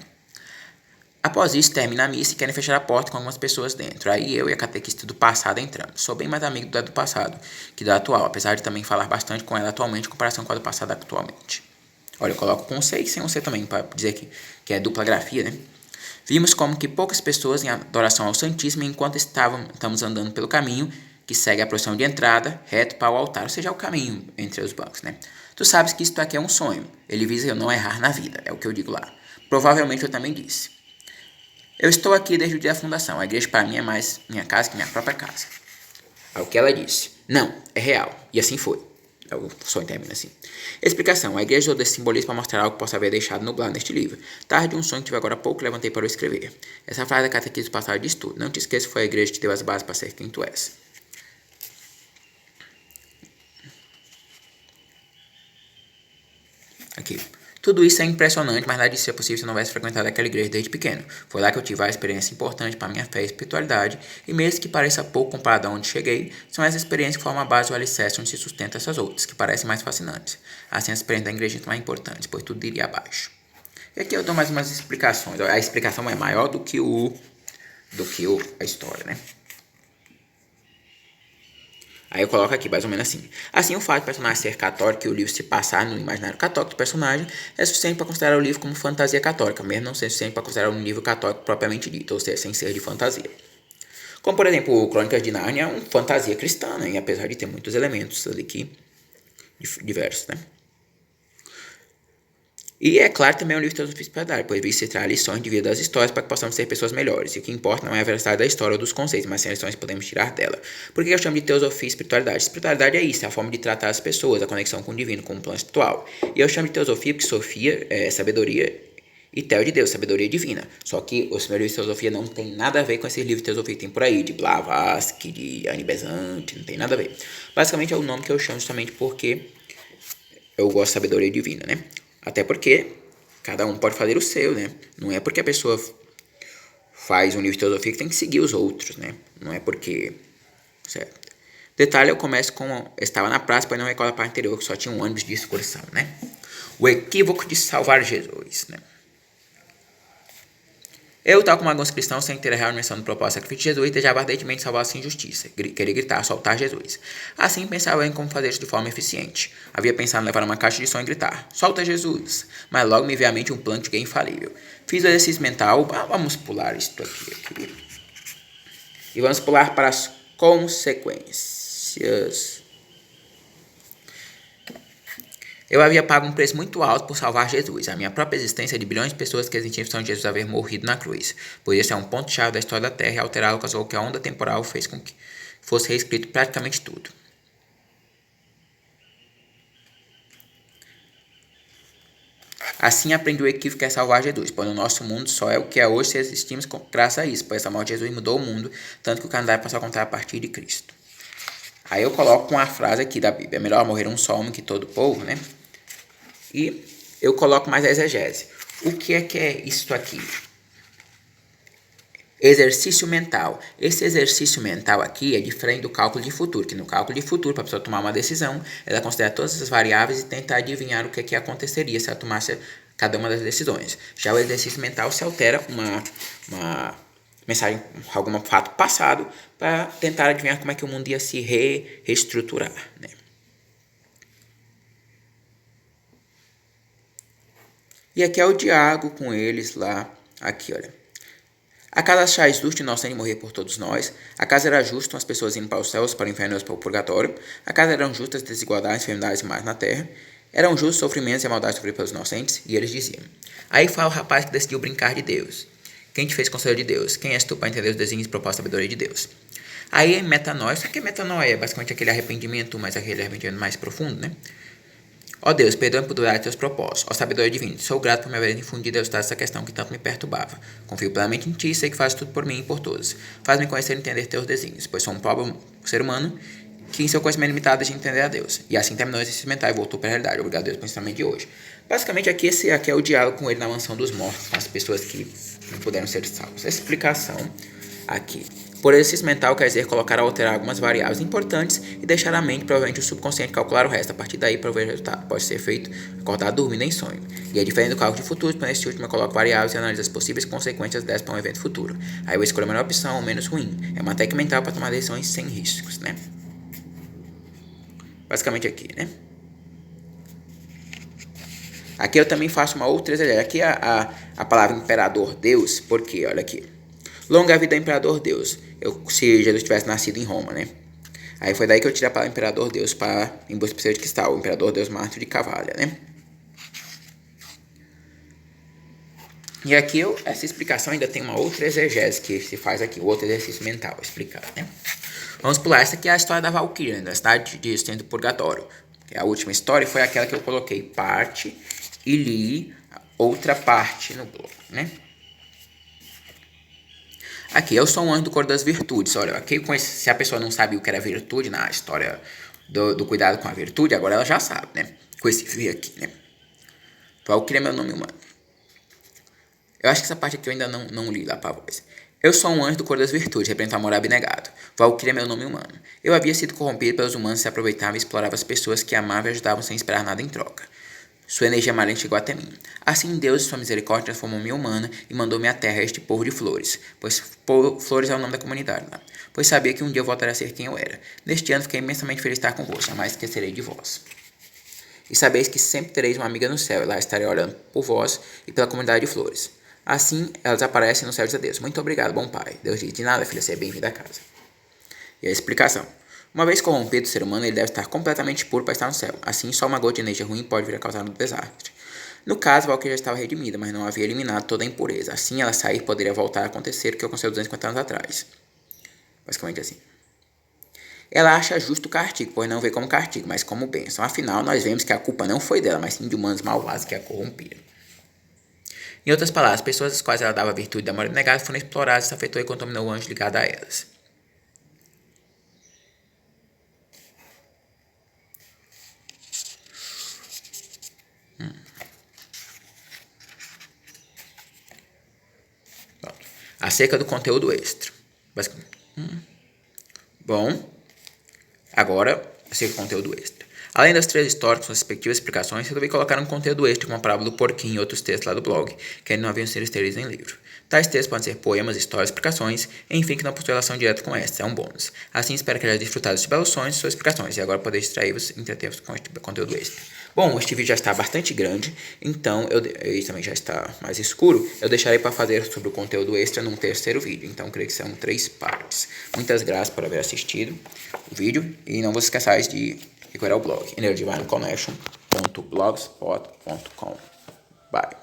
Após isso, termina a missa e querem fechar a porta com algumas pessoas dentro. Aí eu e a catequista do passado entramos. Sou bem mais amigo da do passado que da atual, apesar de também falar bastante com ela atualmente em comparação com a do passado atualmente. Olha, eu coloco com C e sem um C também, para dizer que é dupla grafia, né? Vimos como que poucas pessoas em adoração ao Santíssimo enquanto estamos andando pelo caminho que segue a procissão de entrada, reto para o altar, ou seja, o caminho entre os bancos, né? Tu sabes que isto aqui é um sonho. Ele visa eu não errar na vida, é o que eu digo lá. Provavelmente eu também disse. Eu estou aqui desde o dia da fundação. A igreja para mim é mais minha casa que minha própria casa. Ao que ela disse. Não, é real. E assim foi. O sonho termina assim. Explicação. A igreja usou desse simbolismo para mostrar algo que possa haver deixado nublado neste livro. Tarde um sonho que tive agora há pouco, levantei para o escrever. Essa frase da catequista do passado diz tudo. Não te esqueça que foi a igreja que te deu as bases para ser quem tu és. Aqui. Tudo isso é impressionante, mas nada disso seria possível se eu não tivesse frequentado aquela igreja desde pequeno. Foi lá que eu tive a experiência importante para minha fé e espiritualidade, e mesmo que pareça pouco comparado a onde cheguei, são essas experiências que formam a base e o alicerce onde se sustentam essas outras, que parecem mais fascinantes. Assim, as experiências da igreja são mais importantes, pois tudo iria abaixo. E aqui eu dou mais umas explicações. A explicação é maior do que a história, né? Aí eu coloco aqui, mais ou menos assim. Assim, o fato do personagem ser católico e o livro se passar no imaginário católico do personagem é suficiente para considerar o livro como fantasia católica, mesmo não sendo suficiente para considerar um livro católico propriamente dito, ou seja, sem ser de fantasia. Como, por exemplo, o Crônicas de Nárnia é uma fantasia cristã, né? E apesar de ter muitos elementos ali que diversos, né? E é claro também um livro de filosofia e espiritualidade, pois visa traz lições de vida das histórias para que possamos ser pessoas melhores. E o que importa não é a veracidade da história ou dos conceitos, mas sim as lições que podemos tirar dela. Por que eu chamo de teosofia e espiritualidade? Espiritualidade é isso, é a forma de tratar as pessoas, a conexão com o divino, com o plano espiritual. E eu chamo de teosofia porque Sofia é sabedoria e Theo de Deus, sabedoria divina. Só que os meus livros de teosofia não tem nada a ver com esses livros de teosofia que tem por aí, de Blavatsky, de Annie Besant, não tem nada a ver. Basicamente é o nome que eu chamo justamente porque eu gosto de sabedoria divina, né? Até porque cada um pode fazer o seu, né? Não é porque a pessoa faz um livro de teosofia que tem que seguir os outros, né? Não é porque... Certo. Detalhe, eu começo com... Eu estava na praça, mas não recordo a parte anterior, que só tinha um ônibus de excursão, né? O equívoco de salvar Jesus, né? Eu, tal como alguns cristãos, sem ter a real dimensão do propósito do sacrifício de Jesus, desejava ardentemente salvar a injustiça. Queria gritar, soltar Jesus. Assim, pensava em como fazer isso de forma eficiente. Havia pensado em levar uma caixa de som e gritar, solta Jesus. Mas logo me veio à mente um plano de guia infalível. Fiz o exercício mental, vamos pular isto aqui. E vamos pular para as consequências. Eu havia pago um preço muito alto por salvar Jesus, a minha própria existência de bilhões de pessoas que exigiam de Jesus haver morrido na cruz. Pois esse é um ponto-chave da história da Terra e alterá-lo causou que a onda temporal fez com que fosse reescrito praticamente tudo. Assim aprendi o equívoco que é salvar Jesus, pois o nosso mundo só é o que é hoje se existimos graças a isso, pois a morte de Jesus mudou o mundo, tanto que o calendário passou a contar a partir de Cristo. Aí eu coloco uma frase aqui da Bíblia, é melhor morrer um só homem que todo o povo, né? E eu coloco mais a exegese. O que é isso aqui? Exercício mental. Esse exercício mental aqui é diferente do cálculo de futuro, que no cálculo de futuro, para a pessoa tomar uma decisão, ela considera todas as variáveis e tenta adivinhar o que aconteceria se ela tomasse cada uma das decisões. Já o exercício mental se altera uma mensagem, algum fato passado, para tentar adivinhar como é que o mundo ia se reestruturar, né? E aqui é o diálogo com eles lá, aqui, olha. Acaso achais justo inocente morrer por todos nós? Acaso era justo as pessoas indo para os céus, para o inferno e para o purgatório? Acaso eram justas desigualdades, enfermidades e mais na terra? Eram justos sofrimentos e a maldade sofrida pelos inocentes? E eles diziam. Aí fala o rapaz que decidiu brincar de Deus. Quem te fez conselho de Deus? Quem és tu para entender os desígnios e propósitos da sabedoria de Deus? Aí é metanoia. Só que metanoia é basicamente aquele arrependimento, mas aquele arrependimento mais profundo, né? Ó Deus, perdoe-me por duvidar de teus propósitos. Ó sabedoria divina, sou grato por me haver infundido a essa questão que tanto me perturbava. Confio plenamente em ti e sei que fazes tudo por mim e por todos. Faz-me conhecer e entender teus desígnios, pois sou um pobre ser humano que em seu conhecimento limitado deixa de entender a Deus. E assim terminou esse mental e voltou para a realidade. Obrigado a Deus pelo ensinamento de hoje. Basicamente aqui é o diálogo com ele na mansão dos mortos, com as pessoas que não puderam ser salvas. Essa explicação aqui. Por exercício mental quer dizer colocar ou alterar algumas variáveis importantes e deixar a mente, provavelmente o subconsciente, calcular o resto. A partir daí, para ver o resultado. Pode ser feito acordado, dormindo em sonho. E é diferente do cálculo de futuro, pois nesse último eu coloco variáveis e analiso as possíveis consequências dessas para um evento futuro. Aí eu escolho a melhor opção ou menos ruim. É uma técnica mental para tomar decisões sem riscos, né? Basicamente aqui, né? Aqui eu também faço uma outra exegese. Aqui a palavra imperador Deus, porque, olha aqui. Longa vida imperador Deus. Se Jesus tivesse nascido em Roma, né? Aí foi daí que eu tirei a palavra imperador Deus para em busca de cristal, o imperador Deus Mártir de Cavalha, né? E aqui essa explicação ainda tem uma outra exegese que se faz aqui, outro exercício mental explicar, né? Vamos pular. Essa aqui é a história da Valquíria, né? Da cidade de Estento do Purgatório. A última história foi aquela que eu coloquei parte e li outra parte no bloco, né? Aqui, eu sou um anjo do cor das virtudes. Olha, aqui se a pessoa não sabia o que era virtude na história do cuidado com a virtude, agora ela já sabe, né? Com esse V aqui, né? Valquíria é meu nome humano. Eu acho que essa parte aqui eu ainda não li lá pra voz. Eu sou um anjo do cor das virtudes, represento amor abnegado. Valquíria é meu nome humano. Eu havia sido corrompido pelos humanos que se aproveitavam e exploravam as pessoas que amavam e ajudavam sem esperar nada em troca. Sua energia maligna chegou até mim. Assim Deus, em sua misericórdia, transformou-me humana e mandou-me à terra este povo de flores, pois flores é o nome da comunidade lá. Pois sabia que um dia eu voltaria a ser quem eu era. Neste ano fiquei imensamente feliz de estar convosco, jamais esquecerei de vós. E sabeis que sempre tereis uma amiga no céu, e lá estarei olhando por vós e pela comunidade de flores. Assim elas aparecem no céu de Deus. Muito obrigado, bom pai. Deus diz, de nada, filha, seja bem-vinda a casa. E a explicação. Uma vez corrompido o ser humano, ele deve estar completamente puro para estar no céu. Assim, só uma gota de energia ruim pode vir a causar um desastre. No caso, Valkyria já estava redimida, mas não havia eliminado toda a impureza. Assim, ela sair poderia voltar a acontecer o que aconteceu 250 anos atrás. Basicamente assim. Ela acha justo o castigo, pois não vê como castigo, mas como bênção. Afinal, nós vemos que a culpa não foi dela, mas sim de humanos malvados que a corromperam. Em outras palavras, pessoas às quais ela dava virtude da moral negada foram exploradas, se afetou e contaminou o anjo ligado a elas. Acerca do conteúdo extra. Bom, agora acerca do conteúdo extra. Além das 3 histórias com suas respectivas explicações, resolvi colocar um conteúdo extra com a parábola do porquinho e outros textos lá do blog, que ainda não haviam sido inseridos em livro. Tais textos podem ser poemas, histórias, explicações, enfim, que não possuem relação direta com esta, é um bônus. Assim, espero que haja desfrutado de belos sonhos e suas explicações, e agora poder distrair-vos e entreter-vos com este conteúdo extra. Bom, este vídeo já está bastante grande, então e também já está mais escuro. Eu deixarei para fazer sobre o conteúdo extra num terceiro vídeo, então creio que são 3 partes. Muitas graças por haver assistido o vídeo e não vos esqueçais de recuperar o blog innerdivineconnection.blogspot.com. Bye.